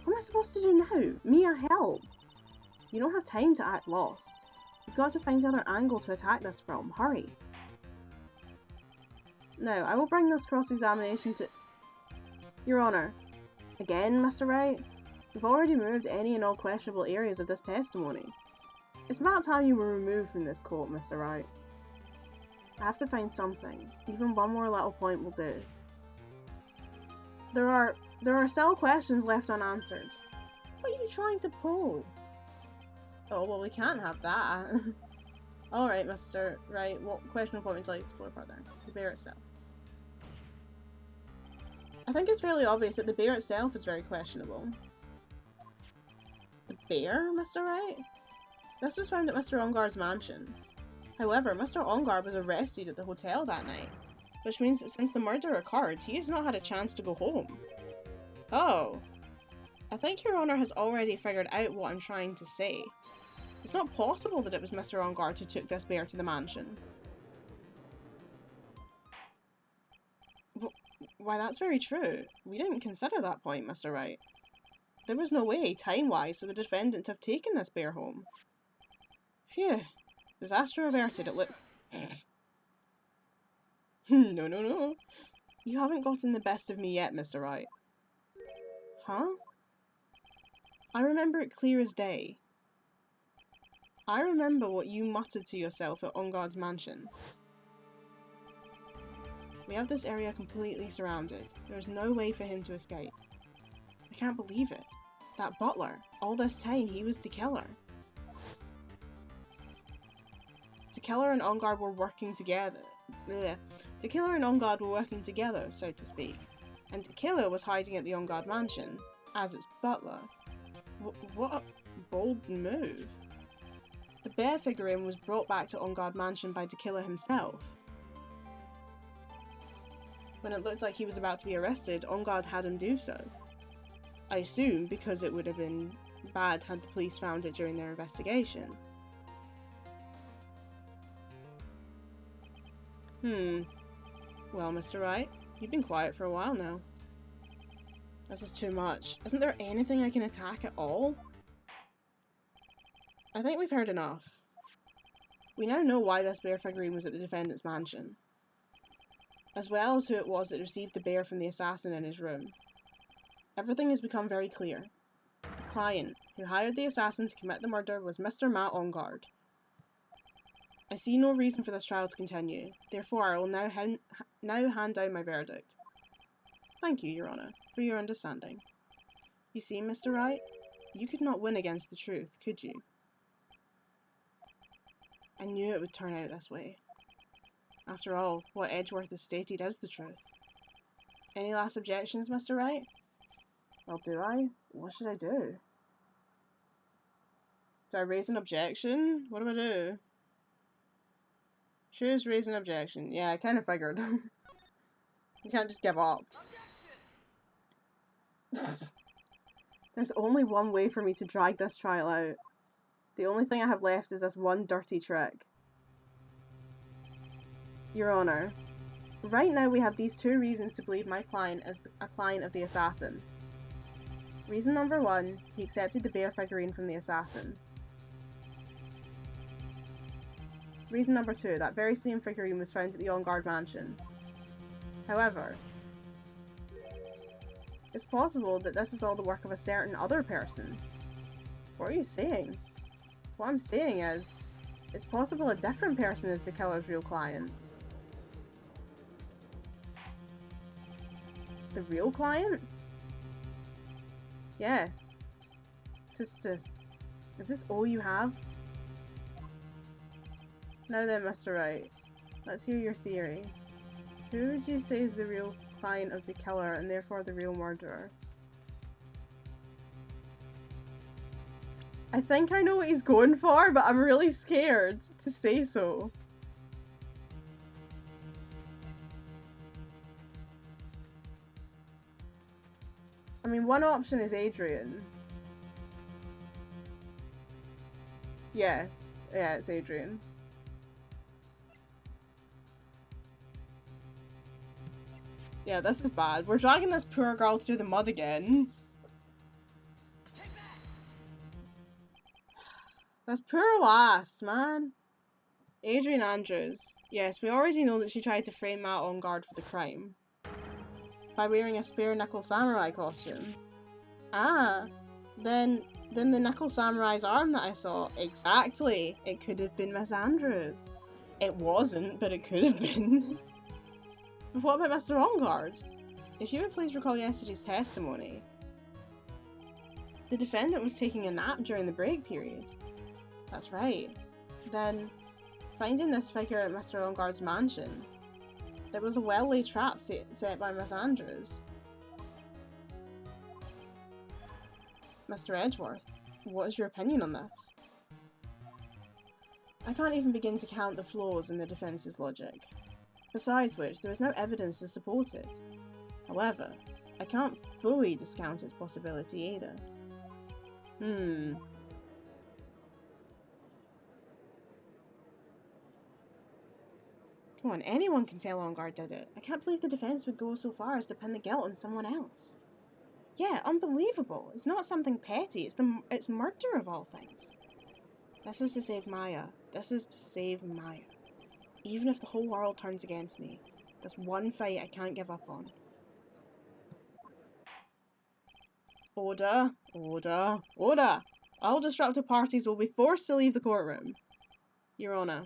What am I supposed to do now? Mia, help! You don't have time to act lost. You've got to find another angle to attack this from. Hurry! Now, I will bring this cross-examination to... Your Honour, Again, Mr. Wright? We've already removed any and all questionable areas of this testimony. It's about time you were removed from this court, Mr. Wright. I have to find something. Even one more little point will do. There are still questions left unanswered. What are you trying to pull? Oh, well, we can't have that. Alright, Mr. Wright, what question or point would you like to explore further? The bear itself. I think it's fairly obvious that the bear itself is very questionable. The bear, Mr. Wright? This was found at Mr. Ongar's mansion. However, Mr. Ongar was arrested at the hotel that night, which means that since the murder occurred, he has not had a chance to go home. Oh. I think Your Honour has already figured out what I'm trying to say. It's not possible that it was Mr. Ongar who took this bear to the mansion. Why, that's very true. We didn't consider that point, Mr. Wright. There was no way, time-wise, for the defendant to have taken this bear home. Phew. Disaster averted, it looked... No. You haven't gotten the best of me yet, Mr. Wright. Huh? I remember it clear as day. I remember what you muttered to yourself at Ongar's mansion. We have this area completely surrounded. There is no way for him to escape. I can't believe it. That butler, all this time, he was the killer. The killer and Ongar were working together. The killer and Ongar were working together, so to speak. And the killer was hiding at the Ongar mansion, as its butler. What a bold move. The bear figurine was brought back to Ongar mansion by the killer himself. When it looked like he was about to be arrested, Ongar had him do so. I assume because it would have been bad had the police found it during their investigation. Well, Mr. Wright, you've been quiet for a while now. This is too much. Isn't there anything I can attack at all? I think we've heard enough. We now know why this bear figurine was at the defendant's mansion, as well as who it was that received the bear from the assassin in his room. Everything has become very clear. The client who hired the assassin to commit the murder was Mr. Matt Ongar. I see no reason for this trial to continue, therefore I will now hand down my verdict. Thank you, Your Honour, for your understanding. You see, Mr. Wright, you could not win against the truth, could you? I knew it would turn out this way. After all, what Edgeworth has stated is the truth. Any last objections, Mr. Wright? Well, do I? What should I do? Do I raise an objection? What do I do? Choose raise an objection. Yeah, I kind of figured. You can't just give up. There's only one way for me to drag this trial out. The only thing I have left is this one dirty trick. Your Honour, right now we have these two reasons to believe my client is a client of the assassin. Reason number one, he accepted the bear figurine from the assassin. Reason number two, that very same figurine was found at the Ongar mansion. However, it's possible that this is all the work of a certain other person. What are you saying? What I'm saying is, it's possible a different person is the killer's real client. The real client? Yes. Just, is this all you have? Now then, Mr. Wright, let's hear your theory. Who would you say is the real client of the killer and therefore the real murderer? I think I know what he's going for, but I'm really scared to say so. I mean, one option is Adrian. Yeah, it's Adrian. Yeah, this is bad. We're dragging this poor girl through the mud again. This poor lass, man. Adrian Andrews. Yes, we already know that she tried to frame Matt Ongar for the crime. By wearing a spare knuckle samurai costume. Ah, then the knuckle samurai's arm that I saw. Exactly. It could have been Miss Andrews. It wasn't, but it could have been. But what about Mr. Ongard? If you would please recall yesterday's testimony. The defendant was taking a nap during the break period. That's right. Then, finding this figure at Mr. Ongard's mansion. It was a well-laid trap set by Miss Andrews. Mr. Edgeworth, what is your opinion on this? I can't even begin to count the flaws in the defence's logic. Besides which, there is no evidence to support it. However, I can't fully discount its possibility either. Come on, anyone can tell Ongard did it. I can't believe the defense would go so far as to pin the guilt on someone else. Yeah, unbelievable. It's not something petty. It's murder of all things. This is to save Maya. This is to save Maya. Even if the whole world turns against me, this one fight I can't give up on. Order, order, order! All disruptive parties will be forced to leave the courtroom. Your Honour.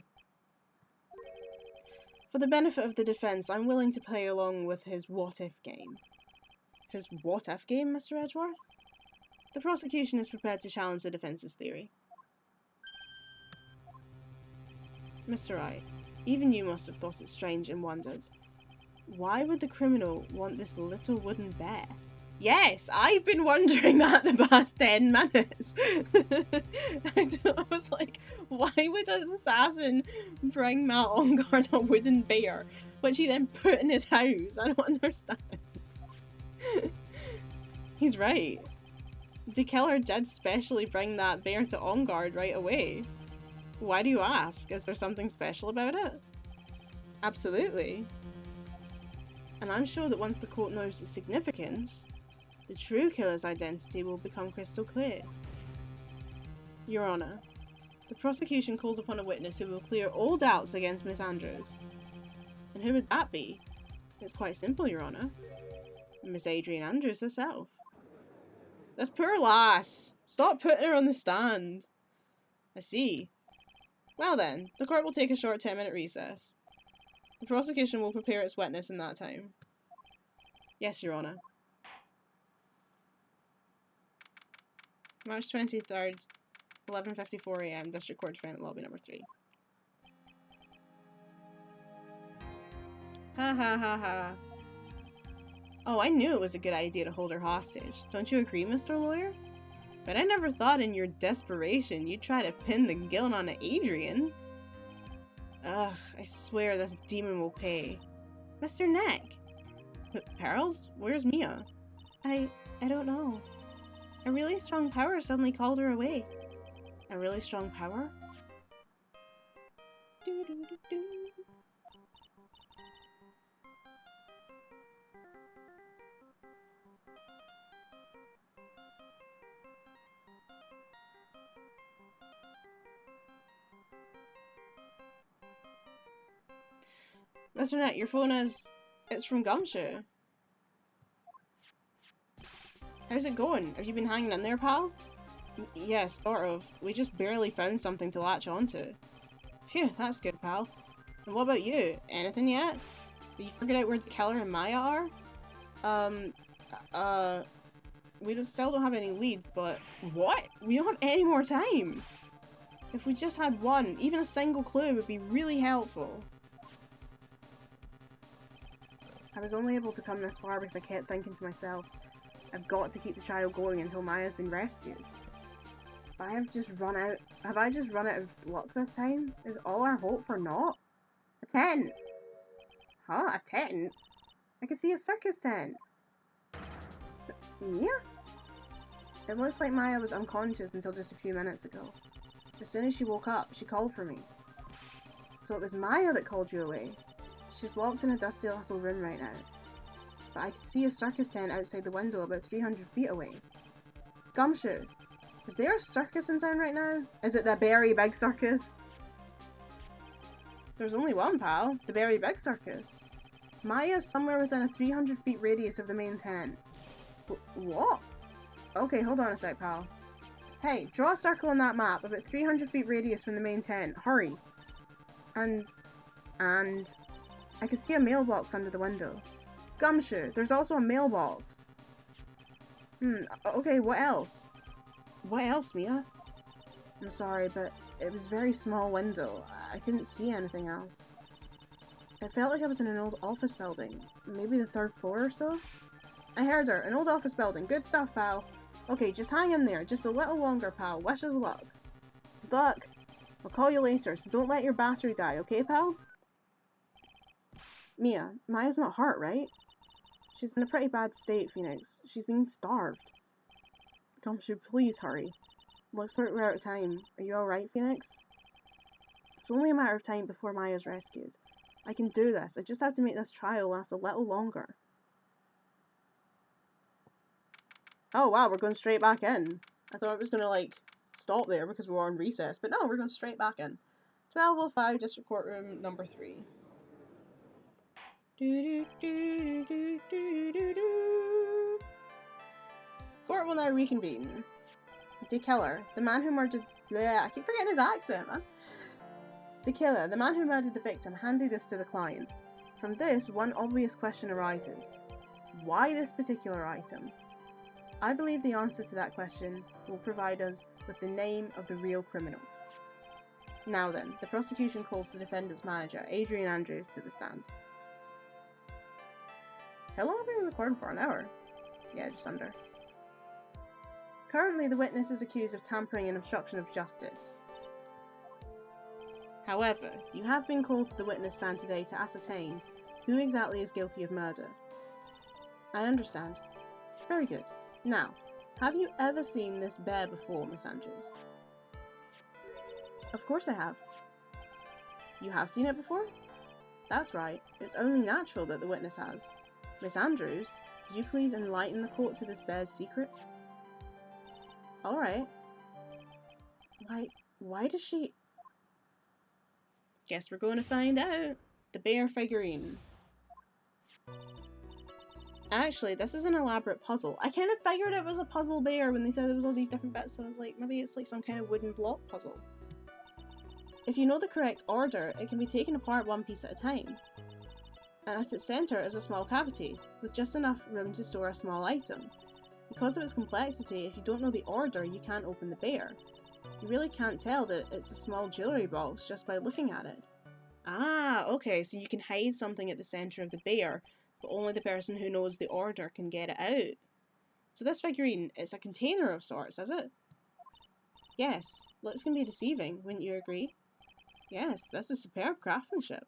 For the benefit of the defence, I'm willing to play along with his what-if game. His what-if game, Mr. Edgeworth? The prosecution is prepared to challenge the defence's theory. Mr. Wright, even you must have thought it strange and wondered. Why would the criminal want this little wooden bear? Yes, I've been wondering that the past 10 minutes. I was like, why would an assassin bring Matt Ongard a wooden bear, which he then put in his house? I don't understand. He's right. The killer did specially bring that bear to Ongard right away. Why do you ask? Is there something special about it? Absolutely. And I'm sure that once the court knows the significance, the true killer's identity will become crystal clear. Your Honour, the prosecution calls upon a witness who will clear all doubts against Miss Andrews. And who would that be? It's quite simple, Your Honour. Miss Adrian Andrews herself. This poor lass! Stop putting her on the stand! I see. Well then, the court will take a short 10-minute recess. The prosecution will prepare its witness in that time. Yes, Your Honour. March 23rd, 11:54 AM, District Court Defendant Lobby number 3. Ha ha ha ha. Oh, I knew it was a good idea to hold her hostage. Don't you agree, Mr. Lawyer? But I never thought in your desperation you'd try to pin the guilt on Adrian. Ugh, I swear this demon will pay. Mr. Neck! Perils? Where's Mia? I don't know. A really strong power suddenly called her away. A really strong power? Do-do-do-do. Mr. Net, your phone is... It's from Gumshoe. How's it going? Have you been hanging in there, pal? Yes, sort of. We just barely found something to latch onto. Phew, that's good, pal. And what about you? Anything yet? Did you figure out where the killer and Maya are? We still don't have any leads, but... What? We don't have any more time! If we just had one, even a single clue would be really helpful. I was only able to come this far because I kept thinking to myself, I've got to keep the trial going until Maya's been rescued. But have I just run out of luck this time? Is all our hope for naught? A tent! Huh? A tent? I can see a circus tent! Mia? It looks like Maya was unconscious until just a few minutes ago. As soon as she woke up, she called for me. So it was Maya that called you away. She's locked in a dusty little room right now. But I can see a circus tent outside the window about 300 feet away. Gumshoe, is there a circus in town right now? Is it the Berry Big Circus? There's only one, pal. The Berry Big Circus. Maya's somewhere within a 300 feet radius of the main tent. What? Okay, hold on a sec, pal. Hey, draw a circle on that map about 300 feet radius from the main tent. Hurry. And I can see a mailbox under the window. Gumshoe, there's also a mailbox. Okay, what else? What else, Mia? I'm sorry, but it was a very small window. I couldn't see anything else. It felt like I was in an old office building. Maybe the 3rd floor or so? I heard her. An old office building. Good stuff, pal. Okay, just hang in there. Just a little longer, pal. Wish us luck. Good luck. I'll call you later, so don't let your battery die, okay, pal? Mia, Maya's not hurt, right? She's in a pretty bad state, Phoenix. She's being starved. Gumshoe, please hurry. Looks like we're out of time. Are you alright, Phoenix? It's only a matter of time before Maya's rescued. I can do this. I just have to make this trial last a little longer. Oh wow, we're going straight back in. I thought it was gonna, like, stop there because we were on recess, but no, we're going straight back in. 1205, District Courtroom number 3. Court will now reconvene. The killer, the man who murdered... Bleh, I keep forgetting his accent, man. The killer, the man who murdered the victim, handed this to the client. From this, one obvious question arises. Why this particular item? I believe the answer to that question will provide us with the name of the real criminal. Now then, the prosecution calls the defendant's manager, Adrian Andrews, to the stand. How long have we been recording for? An hour? Yeah, just under. Currently, the witness is accused of tampering and obstruction of justice. However, you have been called to the witness stand today to ascertain who exactly is guilty of murder. I understand. Very good. Now, have you ever seen this bear before, Miss Andrews? Of course I have. You have seen it before? That's right. It's only natural that the witness has. Miss Andrews, could you please enlighten the court to this bear's secrets? Alright. Why does she... Guess we're going to find out. The bear figurine. Actually, this is an elaborate puzzle. I kind of figured it was a puzzle bear when they said there was all these different bits, so I was like, maybe it's like some kind of wooden block puzzle. If you know the correct order, it can be taken apart one piece at a time. And at its centre is a small cavity, with just enough room to store a small item. Because of its complexity, if you don't know the order, you can't open the bear. You really can't tell that it's a small jewellery box just by looking at it. Ah, okay, so you can hide something at the centre of the bear, but only the person who knows the order can get it out. So this figurine, it's a container of sorts, is it? Yes, looks can be deceiving, wouldn't you agree? Yes, this is superb craftsmanship.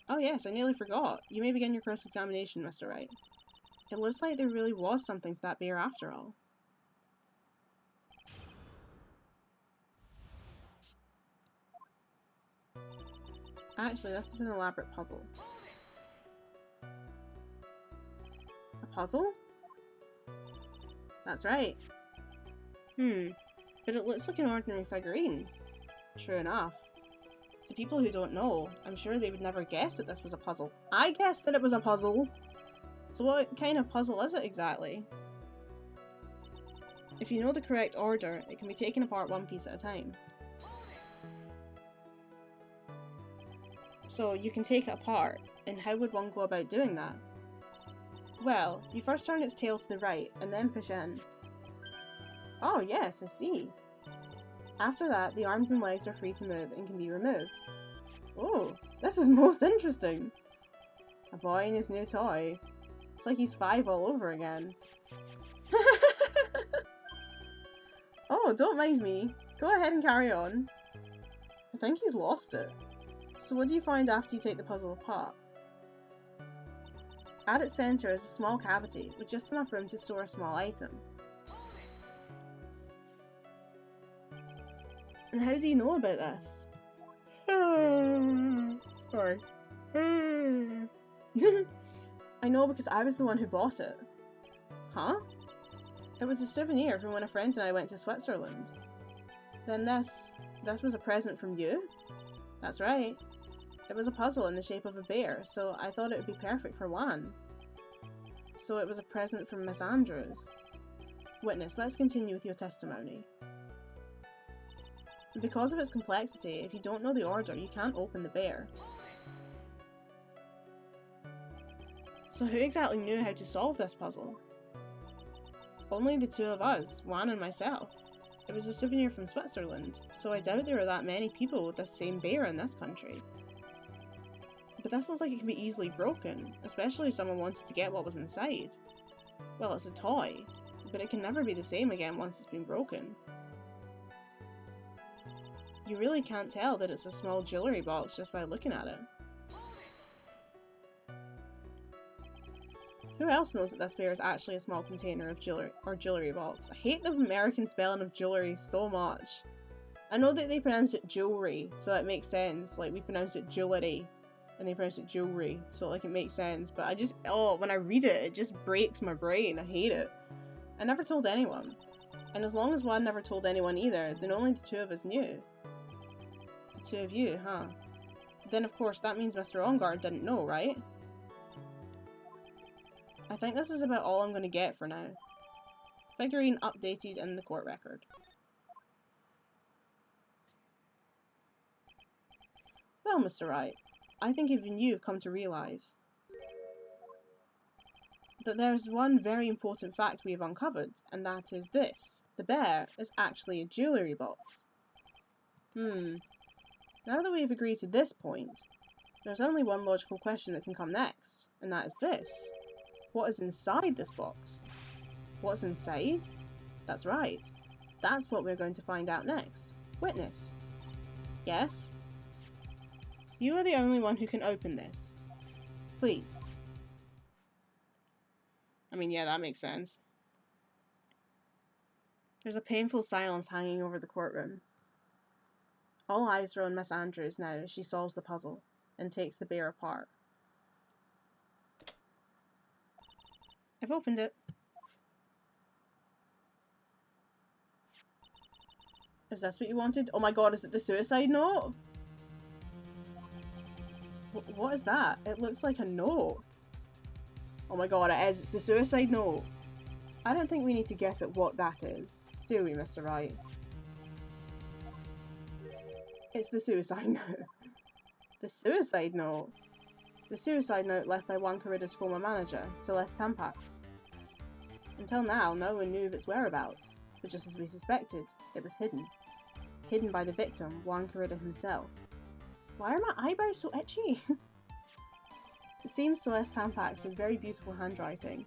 Oh yes, I nearly forgot. You may begin your cross-examination, Mr. Wright. It looks like there really was something to that bear after all. Actually, this is an elaborate puzzle. A puzzle? That's right. But it looks like an ordinary figurine. True enough. To people who don't know, I'm sure they would never guess that this was a puzzle. I guessed that it was a puzzle! So what kind of puzzle is it exactly? If you know the correct order, it can be taken apart one piece at a time. So you can take it apart, and how would one go about doing that? Well, you first turn its tail to the right, and then push in. Oh yes, I see. After that, the arms and legs are free to move and can be removed. Oh, this is most interesting! A boy and his new toy. It's like he's 5 all over again. Oh, don't mind me. Go ahead and carry on. I think he's lost it. So what do you find after you take the puzzle apart? At its centre is a small cavity with just enough room to store a small item. And how do you know about this? Sorry. I know because I was the one who bought it. Huh? It was a souvenir from when a friend and I went to Switzerland. Then this was a present from you? That's right. It was a puzzle in the shape of a bear, so I thought it would be perfect for Juan. So it was a present from Miss Andrews. Witness, let's continue with your testimony. Because of its complexity, if you don't know the order, you can't open the bear. So who exactly knew how to solve this puzzle? Only the two of us, Juan and myself. It was a souvenir from Switzerland, so I doubt there are that many people with this same bear in this country. But this looks like it can be easily broken, especially if someone wanted to get what was inside. Well, it's a toy, but it can never be the same again once it's been broken. You really can't tell that it's a small jewellery box just by looking at it. Who else knows that this bear is actually a small container of jewellery box? I hate the American spelling of jewellery so much. I know that they pronounce it jewellery, so that makes sense. Like, we pronounce it jewellery, and they pronounce it jewellery, so like it makes sense. But I just, when I read it, it just breaks my brain. I hate it. I never told anyone. And as long as Juan never told anyone either, then only the two of us knew. The two of you, huh? Then of course that means Mr. Ongard didn't know, right? I think this is about all I'm going to get for now. Figurine updated in the court record. Well, Mr. Wright, I think even you've come to realise that there's one very important fact we have uncovered, and that is this. The bear is actually a jewellery box. Now that we have agreed to this point, there's only one logical question that can come next, and that is this. What is inside this box? What's inside? That's right. That's what we're going to find out next. Witness. Yes? You are the only one who can open this. Please. I mean, yeah, that makes sense. There's a painful silence hanging over the courtroom. All eyes are on Miss Andrews now as she solves the puzzle and takes the bear apart. I've opened it. Is this what you wanted? Oh my god, is it the suicide note? What is that? It looks like a note. Oh my god, it is. It's the suicide note. I don't think we need to guess at what that is, do we, Mr. Wright? It's the suicide note. The suicide note? The suicide note left by Juan Corrida's former manager, Celeste Tampax. Until now, no one knew of its whereabouts, but just as we suspected, it was hidden. Hidden by the victim, Juan Corrida himself. Why are my eyebrows so itchy? It seems Celeste Tampax had very beautiful handwriting,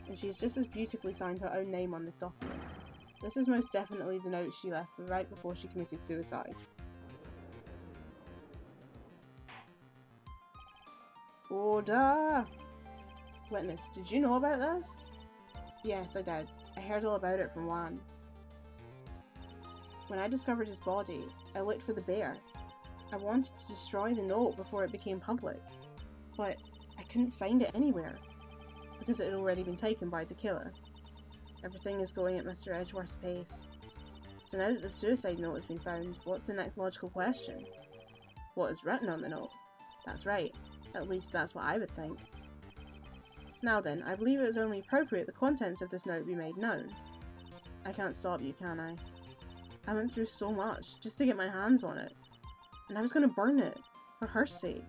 and she's just as beautifully signed her own name on this document. This is most definitely the note she left right before she committed suicide. Order! Witness, did you know about this? Yes, I did. I heard all about it from Juan. When I discovered his body, I looked for the bear. I wanted to destroy the note before it became public, but I couldn't find it anywhere, because it had already been taken by the killer. Everything is going at Mr. Edgeworth's pace. So now that the suicide note has been found, what's the next logical question? What is written on the note? That's right. At least that's what I would think. Now then, I believe it was only appropriate the contents of this note be made known. I can't stop you, can I? I went through so much just to get my hands on it, and I was going to burn it, for her sake.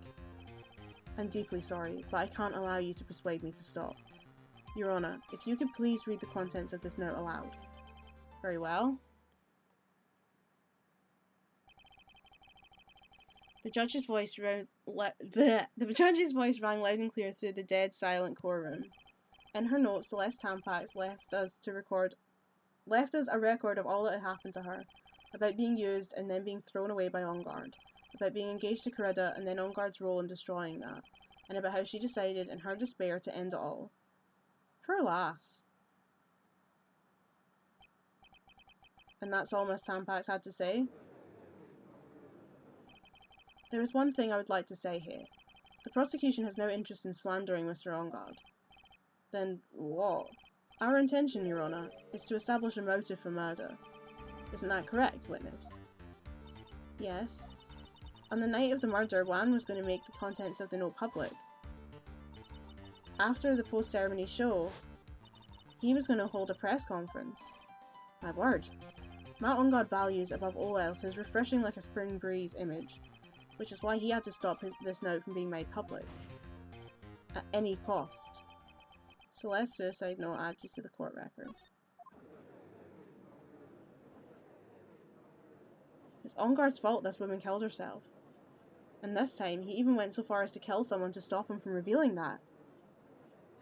I'm deeply sorry, but I can't allow you to persuade me to stop. Your Honour, if you could please read the contents of this note aloud. Very well. The judge's voice rang loud and clear through the dead silent courtroom. In her note, Celeste Tampax left us a record of all that had happened to her, about being used and then being thrown away by Ongard, about being engaged to Corrida and then Ongard's role in destroying that, and about how she decided in her despair to end it all. Poor lass. And that's all Miss Tampax had to say? There is one thing I would like to say here. The prosecution has no interest in slandering Mr. Ongard. Then what? Our intention, Your Honour, is to establish a motive for murder. Isn't that correct, witness? Yes. On the night of the murder, Wan was going to make the contents of the note public. After the post-ceremony show, he was going to hold a press conference. My word. Matt On God values above all else his refreshing like a spring breeze image, which is why he had to stop this note from being made public. At any cost. Celeste's suicide note added to the court record. It's On Guard's fault this woman killed herself. And this time, he even went so far as to kill someone to stop him from revealing that.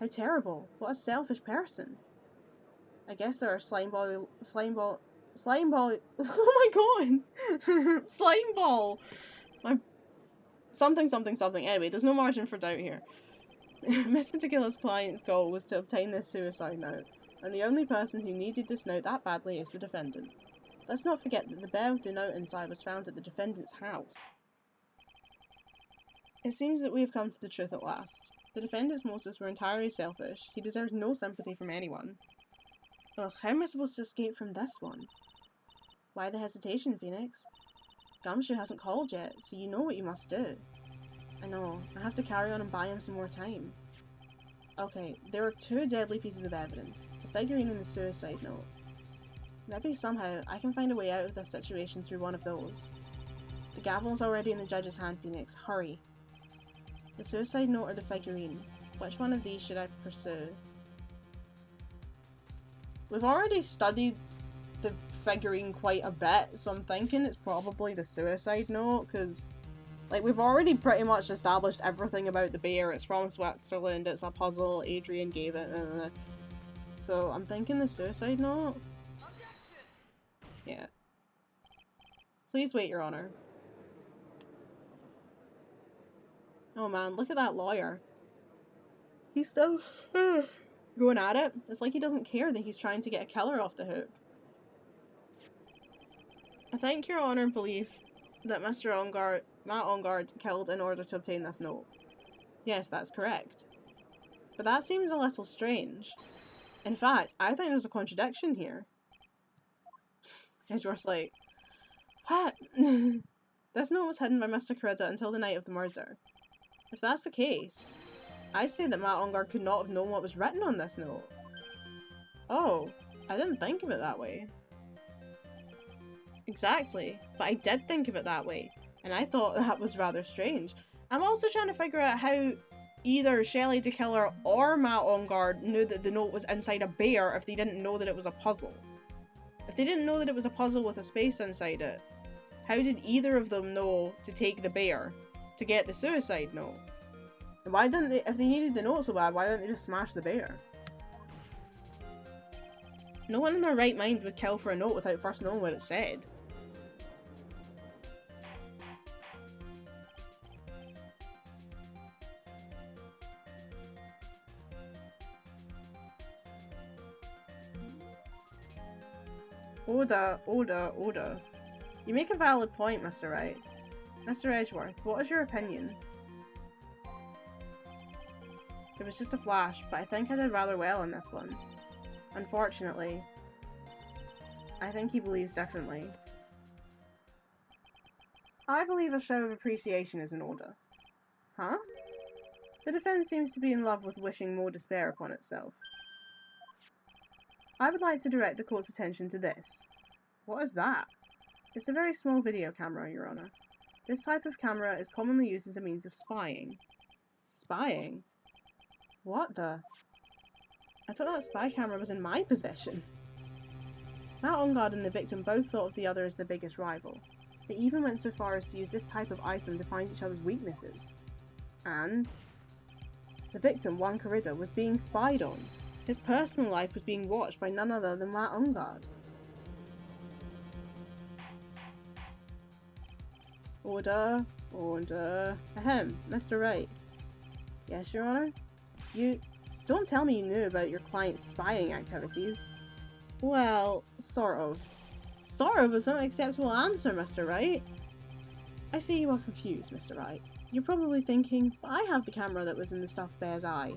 How terrible. What a selfish person. I guess there are slimeball, oh my god! Slimeball! Something. Anyway, there's no margin for doubt here. Mr. Tequila's client's goal was to obtain this suicide note, and the only person who needed this note that badly is the defendant. Let's not forget that the bear with the note inside was found at the defendant's house. It seems that we have come to the truth at last. The defendant's motives were entirely selfish. He deserves no sympathy from anyone. Ugh, how am I supposed to escape from this one? Why the hesitation, Phoenix? Gumshoe hasn't called yet, so you know what you must do. I know. I have to carry on and buy him some more time. Okay, there are two deadly pieces of evidence. The figurine and the suicide note. Maybe somehow I can find a way out of this situation through one of those. The gavel's already in the judge's hand, Phoenix. Hurry. The suicide note or the figurine? Which one of these should I pursue? We've already studied the figurine quite a bit, so I'm thinking it's probably the suicide note, because like, we've already pretty much established everything about the bear. It's from Switzerland, it's a puzzle, Adrian gave it, so I'm thinking the suicide note? Yeah. Please wait, Your Honor. Oh man, look at that lawyer. He's still going at it. It's like he doesn't care that he's trying to get a killer off the hook. I think Your Honor believes that Matt On Guard killed in order to obtain this note. Yes, that's correct. But that seems a little strange. In fact, I think there's a contradiction here. Edgeworth's like, what? This note was hidden by Mr. Corrida until the night of the murder. If that's the case, I say that Matt On Guard could not have known what was written on this note. Oh, I didn't think of it that way. Exactly, but I did think of it that way, and I thought that was rather strange. I'm also trying to figure out how either Shelley the Killer or Matt On Guard knew that the note was inside a bear if they didn't know that it was a puzzle. If they didn't know that it was a puzzle with a space inside it, how did either of them know to take the bear to get the suicide note? And why didn't they, if they needed the note so bad, why didn't they just smash the bear? No one in their right mind would kill for a note without first knowing what it said. Order. You make a valid point, Mr. Wright. Mr. Edgeworth, what is your opinion? It was just a flash, but I think I did rather well in this one. Unfortunately, I think he believes differently. I believe a show of appreciation is in order. Huh? The defense seems to be in love with wishing more despair upon itself. I would like to direct the court's attention to this. What is that? It's a very small video camera, Your Honor. This type of camera is commonly used as a means of spying. Spying? What the? I thought that spy camera was in my possession. Matt On Guard and the victim both thought of the other as the biggest rival. They even went so far as to use this type of item to find each other's weaknesses. And the victim, Juan Corrida, was being spied on. His personal life was being watched by none other than Matt On Guard. Order. Ahem, Mr. Wright. Yes, Your Honor? You don't tell me you knew about your client's spying activities. Well, sort of. Sort of is an acceptable answer, Mr. Wright. I see you are confused, Mr. Wright. You're probably thinking, but I have the camera that was in the stuffed bear's eye.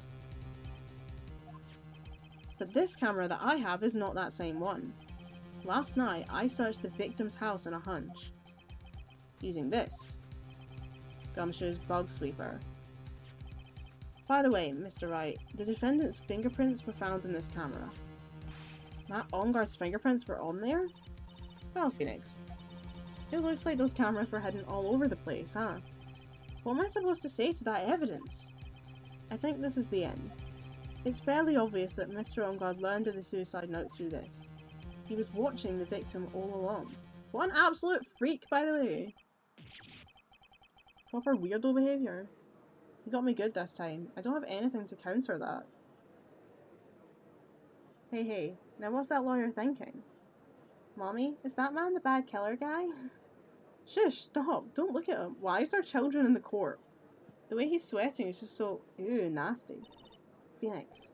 But this camera that I have is not that same one. Last night, I searched the victim's house on a hunch. Using this. Gumshoe's bug sweeper. By the way, Mr. Wright, the defendant's fingerprints were found in this camera. Matt Ongar's fingerprints were on there? Well, Phoenix, it looks like those cameras were hidden all over the place, huh? What am I supposed to say to that evidence? I think this is the end. It's fairly obvious that Mr. Ongar learned of the suicide note through this. He was watching the victim all along. What an absolute freak, by the way! Proper weirdo behaviour. You got me good this time. I don't have anything to counter that. Hey, now what's that lawyer thinking? Mommy, is that man the bad killer guy? Shush, stop, don't look at him. Why is there children in the court? The way he's sweating is just so, ew, nasty. Phoenix.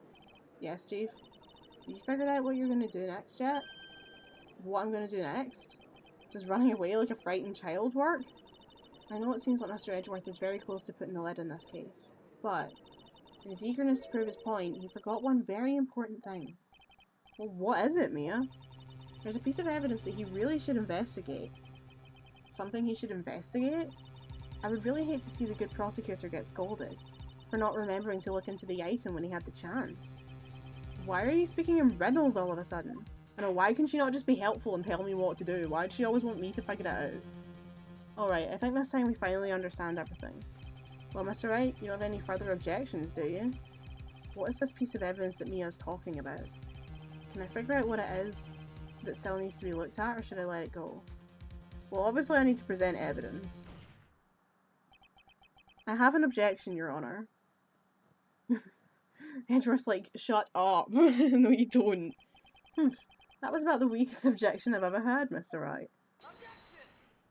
Yes, Chief? Have you figured out what you're gonna do next yet? What I'm gonna do next? Just running away like a frightened child work? I know it seems like Mr. Edgeworth is very close to putting the lid on this case, but in his eagerness to prove his point, he forgot one very important thing. Well, what is it, Mia? There's a piece of evidence that he really should investigate. Something he should investigate? I would really hate to see the good prosecutor get scolded for not remembering to look into the item when he had the chance. Why are you speaking in riddles all of a sudden? I know, why can she not just be helpful and tell me what to do? Why does she always want me to figure it out? Alright, I think this time we finally understand everything. Well, Mr. Wright, you don't have any further objections, do you? What is this piece of evidence that Mia's talking about? Can I figure out what it is that still needs to be looked at, or should I let it go? Well, obviously I need to present evidence. I have an objection, Your Honour. Edgeworth's like, shut up. No, you don't. That was about the weakest objection I've ever had, Mr. Wright.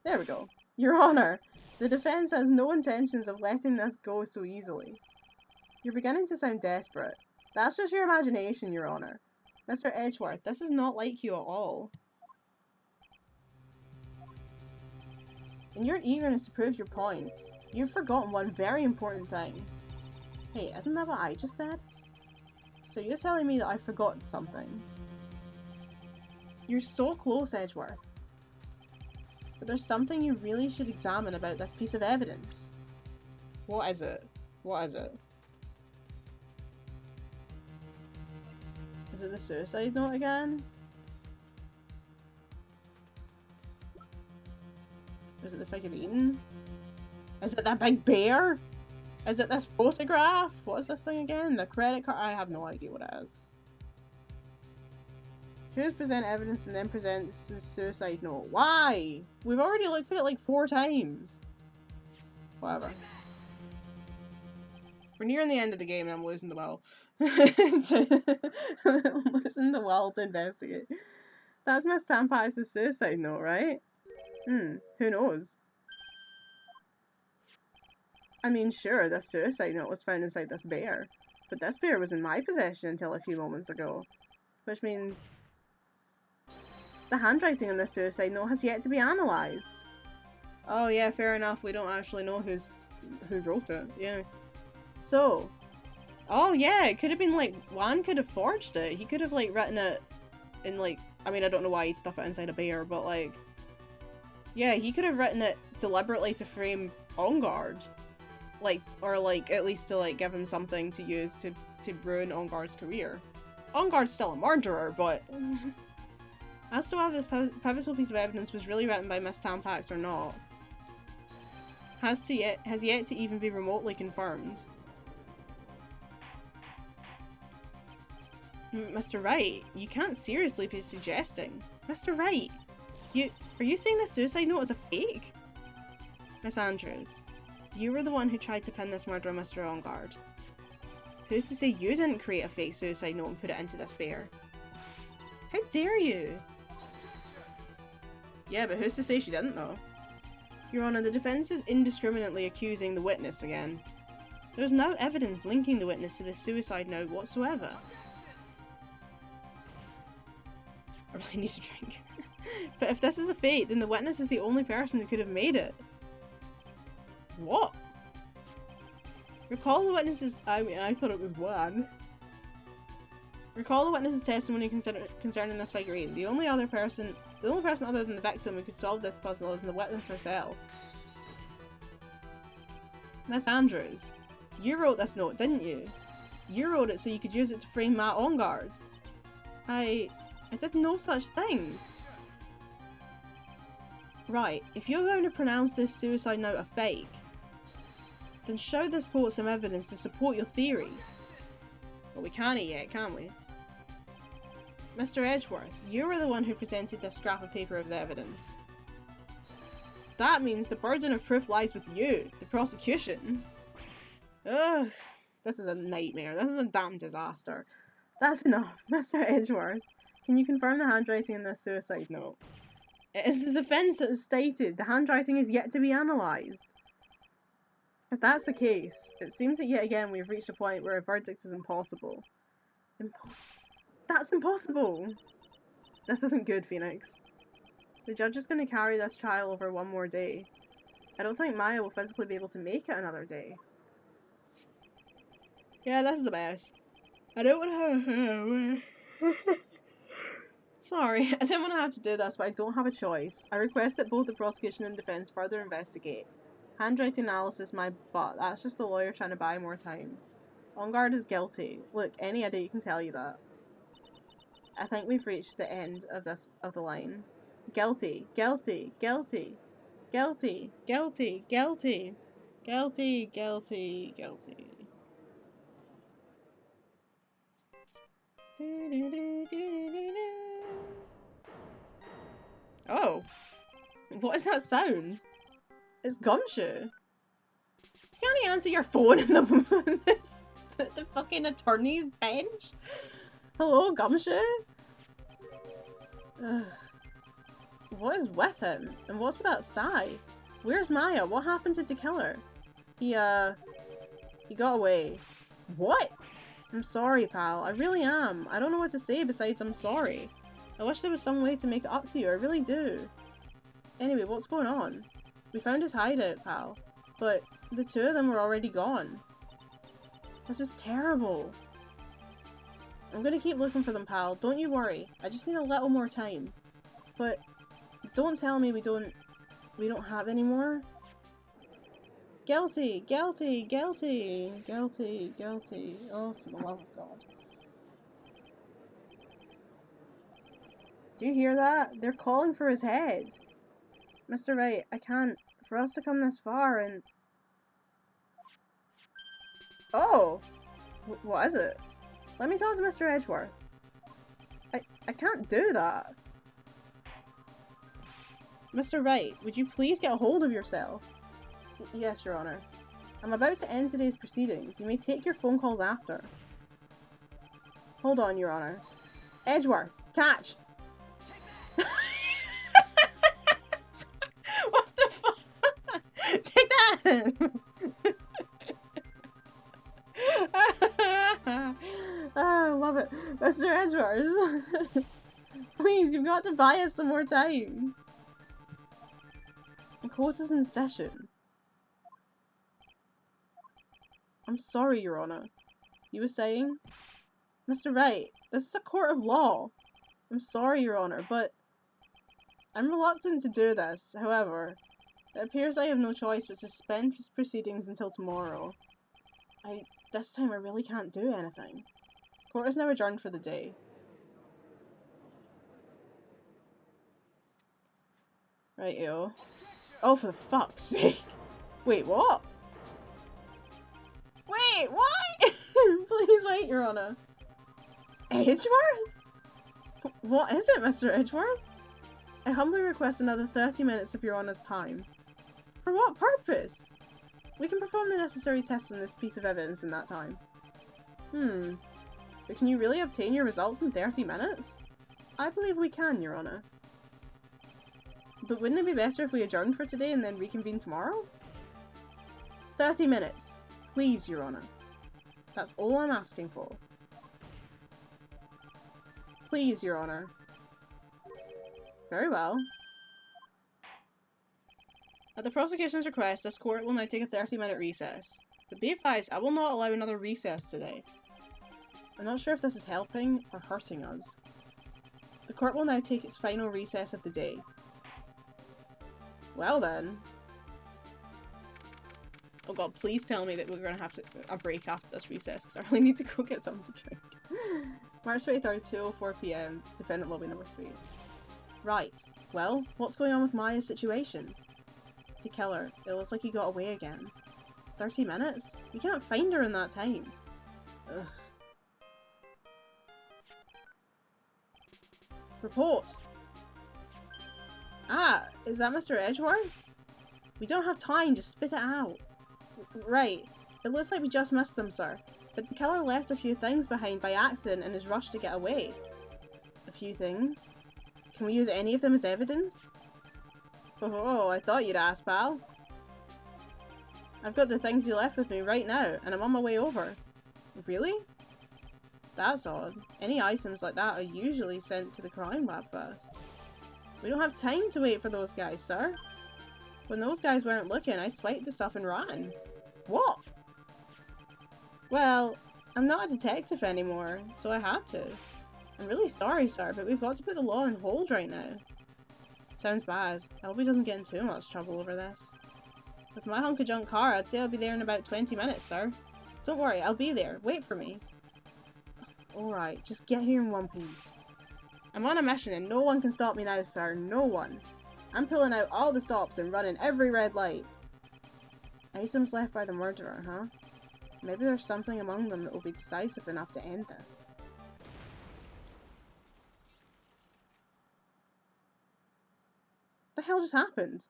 There we go. Your Honour, the defence has no intentions of letting this go so easily. You're beginning to sound desperate. That's just your imagination, Your Honour. Mr. Edgeworth, this is not like you at all. In your eagerness to prove your point, you've forgotten one very important thing. Hey, isn't that what I just said? So you're telling me that I forgot something. You're so close, Edgeworth. But there's something you really should examine about this piece of evidence. What is it? What is it? Is it the suicide note again? Is it the figurine? Is it that big bear? Is it this photograph? What is this thing again? The credit card? I have no idea what it is. Choose present evidence and then present the suicide note. Why? We've already looked at it like 4 times. Whatever. We're nearing the end of the game and I'm losing the will. I'm losing the will to investigate. That's Miss Tampax's suicide note, right? Who knows? I mean, sure, this suicide note was found inside this bear, but this bear was in my possession until a few moments ago, which means the handwriting on this suicide note has yet to be analysed. Oh yeah, fair enough, we don't actually know who wrote it, yeah. So, oh yeah, it could have been like, Juan could have forged it, he could have like written it in like, I mean I don't know why he'd stuff it inside a bear, but like, yeah, he could have written it deliberately to frame Ongar. Like, or like, at least to like give him something to use to ruin Ongar's career. Ongar's still a murderer, but as to whether this pivotal piece of evidence was really written by Miss Tampax or not, has yet to even be remotely confirmed. Mr. Wright, you can't seriously be suggesting. Mr. Wright, are you saying the suicide note is a fake? Miss Andrews, you were the one who tried to pin this murder on Mr. Ongar. Who's to say you didn't create a fake suicide note and put it into this bear? How dare you? Yeah, but who's to say she didn't though? Your Honour, the defence is indiscriminately accusing the witness again. There is no evidence linking the witness to this suicide note whatsoever. I really need to drink. But if this is a fake, then the witness is the only person who could have made it. What? Recall the witness's... I thought it was one. Recall the witness's testimony concerning this figurine. The only person other than the victim who could solve this puzzle is the witness herself. Miss Andrews, you wrote this note, didn't you? You wrote it so you could use it to frame Matt on guard. I did no such thing. Right, if you're going to pronounce this suicide note a fake, then show this court some evidence to support your theory. Well, we can't yet, can we? Mr. Edgeworth, you were the one who presented this scrap of paper as evidence. That means the burden of proof lies with you, the prosecution. Ugh, this is a nightmare. This is a damn disaster. That's enough. Mr. Edgeworth, can you confirm the handwriting in this suicide note? It is the defence that has stated the handwriting is yet to be analysed. If that's the case, it seems that yet again we've reached a point where a verdict is impossible. That's impossible! This isn't good, Phoenix. The judge is going to carry this trial over one more day. I don't think Maya will physically be able to make it another day. Yeah, this is the best. I don't want to have... Sorry, I didn't want to have to do this, but I don't have a choice. I request that both the prosecution and defence further investigate. Handwriting analysis, my butt. That's just the lawyer trying to buy more time. On guard is guilty. Look, any idiot can tell you that. I think we've reached the end of the line. Guilty, guilty, guilty, guilty, guilty, guilty, guilty, guilty, guilty. Oh, what is that sound? It's Gumshoe. Can't he answer your phone in the fucking attorney's bench? Hello, Gumshoe? Ugh. What is with him? And what's with that sigh? Where's Maya? What happened to kill her? He got away. What? I'm sorry, pal. I really am. I don't know what to say besides I'm sorry. I wish there was some way to make it up to you. I really do. Anyway, what's going on? We found his hideout, pal. But the two of them were already gone. This is terrible. I'm gonna keep looking for them, pal. Don't you worry. I just need a little more time. But don't tell me we don't have any more. Guilty, guilty, guilty, guilty, guilty. Oh, for the love of God. Do you hear that? They're calling for his head. Mr. Wright, I can't. For us to come this far and... Oh! What is it? Let me talk to Mr. Edgeworth. I can't do that. Mr. Wright, would you please get a hold of yourself? Yes, Your Honour. I'm about to end today's proceedings. You may take your phone calls after. Hold on, Your Honour. Edgeworth, catch! What the fuck? Take that! I love it. Mr. Edgeworth. Please, you've got to buy us some more time. The court is in session. I'm sorry, Your Honour. You were saying? Mr. Wright, this is a court of law. I'm sorry, Your Honour, but I'm reluctant to do this. However, it appears I have no choice but to suspend proceedings until tomorrow. This time I really can't do anything. Court is now adjourned for the day. Right-o. Oh, for the fuck's sake. Wait, what? Wait, what? Please wait, Your Honour. Edgeworth? What is it, Mr. Edgeworth? I humbly request another 30 minutes of Your Honour's time. For what purpose? We can perform the necessary tests on this piece of evidence in that time. But can you really obtain your results in 30 minutes? I believe we can, Your Honour. But wouldn't it be better if we adjourned for today and then reconvene tomorrow? 30 minutes. Please, Your Honour. That's all I'm asking for. Please, Your Honour. Very well. At the prosecution's request, this court will now take a 30-minute recess. But be advised, I will not allow another recess today. I'm not sure if this is helping or hurting us. The court will now take its final recess of the day. Well then. Oh god, please tell me that we're gonna have a break after this recess, because I really need to go get something to drink. March 23rd, 2:04 PM, defendant lobby number 3. Right. Well, what's going on with Maya's situation? The killer. It looks like he got away again. 30 minutes? We can't find her in that time. Ugh. Report! Ah, is that Mr. Edgeworth? We don't have time, just spit it out. Right. It looks like we just missed them, sir. But the killer left a few things behind by accident in his rush to get away. A few things? Can we use any of them as evidence? Oh, I thought you'd ask, pal. I've got the things he left with me right now, and I'm on my way over. Really? That's odd. Any items like that are usually sent to the crime lab first. We don't have time to wait for those guys, sir. When those guys weren't looking, I swiped the stuff and ran. What? Well, I'm not a detective anymore, so I had to. I'm really sorry, sir, but we've got to put the law on hold right now. Sounds bad. I hope he doesn't get in too much trouble over this. With my hunk of junk car, I'd say I'll be there in about 20 minutes, sir. Don't worry, I'll be there. Wait for me. Alright, just get here in one piece. I'm on a mission and no one can stop me now, sir. No one. I'm pulling out all the stops and running every red light. Items left by the murderer, huh? Maybe there's something among them that will be decisive enough to end this. What the hell just happened?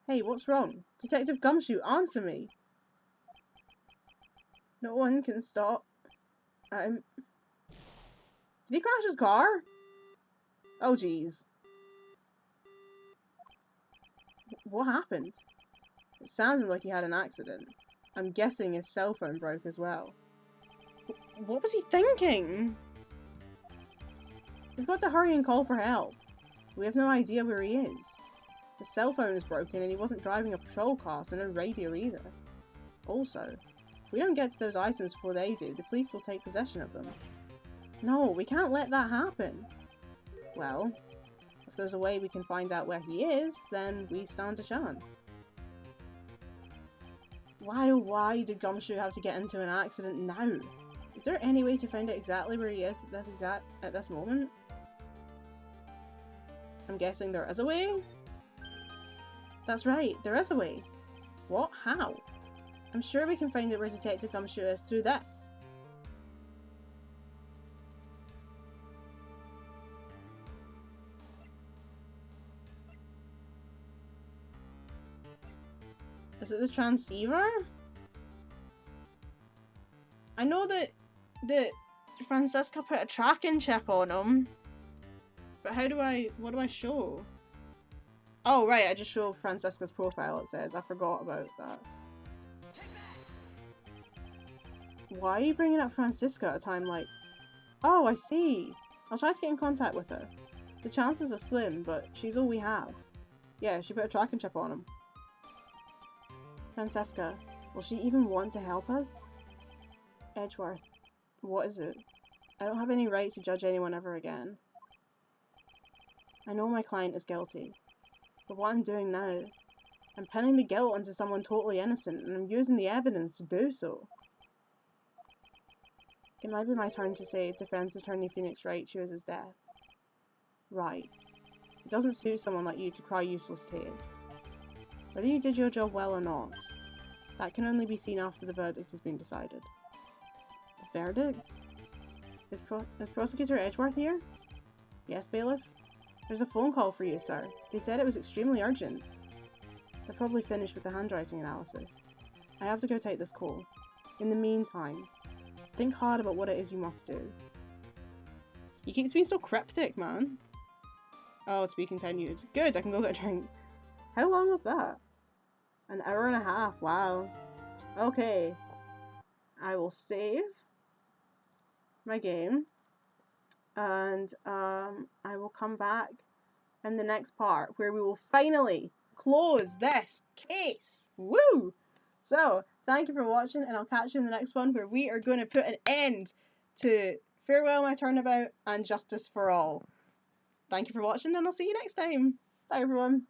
Hey, what's wrong? Detective Gumshoe, answer me! No one can stop. Did he crash his car? Oh jeez. What happened? It sounded like he had an accident. I'm guessing his cell phone broke as well. What was he thinking? We've got to hurry and call for help. We have no idea where he is. His cell phone is broken and he wasn't driving a patrol car, so no radio either. Also, if we don't get to those items before they do, the police will take possession of them. No, we can't let that happen. Well, if there's a way we can find out where he is, then we stand a chance. Why did Gumshoe have to get into an accident now? Is there any way to find out exactly where he is at this moment? I'm guessing there is a way? That's right, there is a way. What? How? I'm sure we can find out where Detective Gumshoe is through this. Is it the transceiver? I know that Francisca put a tracking chip on him, but what do I show? Oh right, I just show Francisca's profile, it says. I forgot about that. Why are you bringing up Francisca at a time like... Oh, I see. I'll try to get in contact with her. The chances are slim, but she's all we have. Yeah, she put a tracking chip on him. Francesca, will she even want to help us? Edgeworth, what is it? I don't have any right to judge anyone ever again. I know my client is guilty, but what I'm doing now, I'm pinning the guilt onto someone totally innocent, and I'm using the evidence to do so. It might be my turn to say Defense Attorney Phoenix Wright chooses death. Right. It doesn't suit someone like you to cry useless tears. Whether you did your job well or not, that can only be seen after the verdict has been decided. The verdict? Is Prosecutor Edgeworth here? Yes, bailiff? There's a phone call for you, sir. They said it was extremely urgent. They're probably finished with the handwriting analysis. I have to go take this call. In the meantime, think hard about what it is you must do. He keeps being so cryptic, man. Oh, to be continued. Good, I can go get a drink. How long was that? An hour and a half, wow. Okay. I will save my game. And I will come back in the next part where we will finally close this case. Woo! So, thank you for watching, and I'll catch you in the next one where we are going to put an end to Farewell My Turnabout and Justice for All. Thank you for watching, and I'll see you next time. Bye everyone.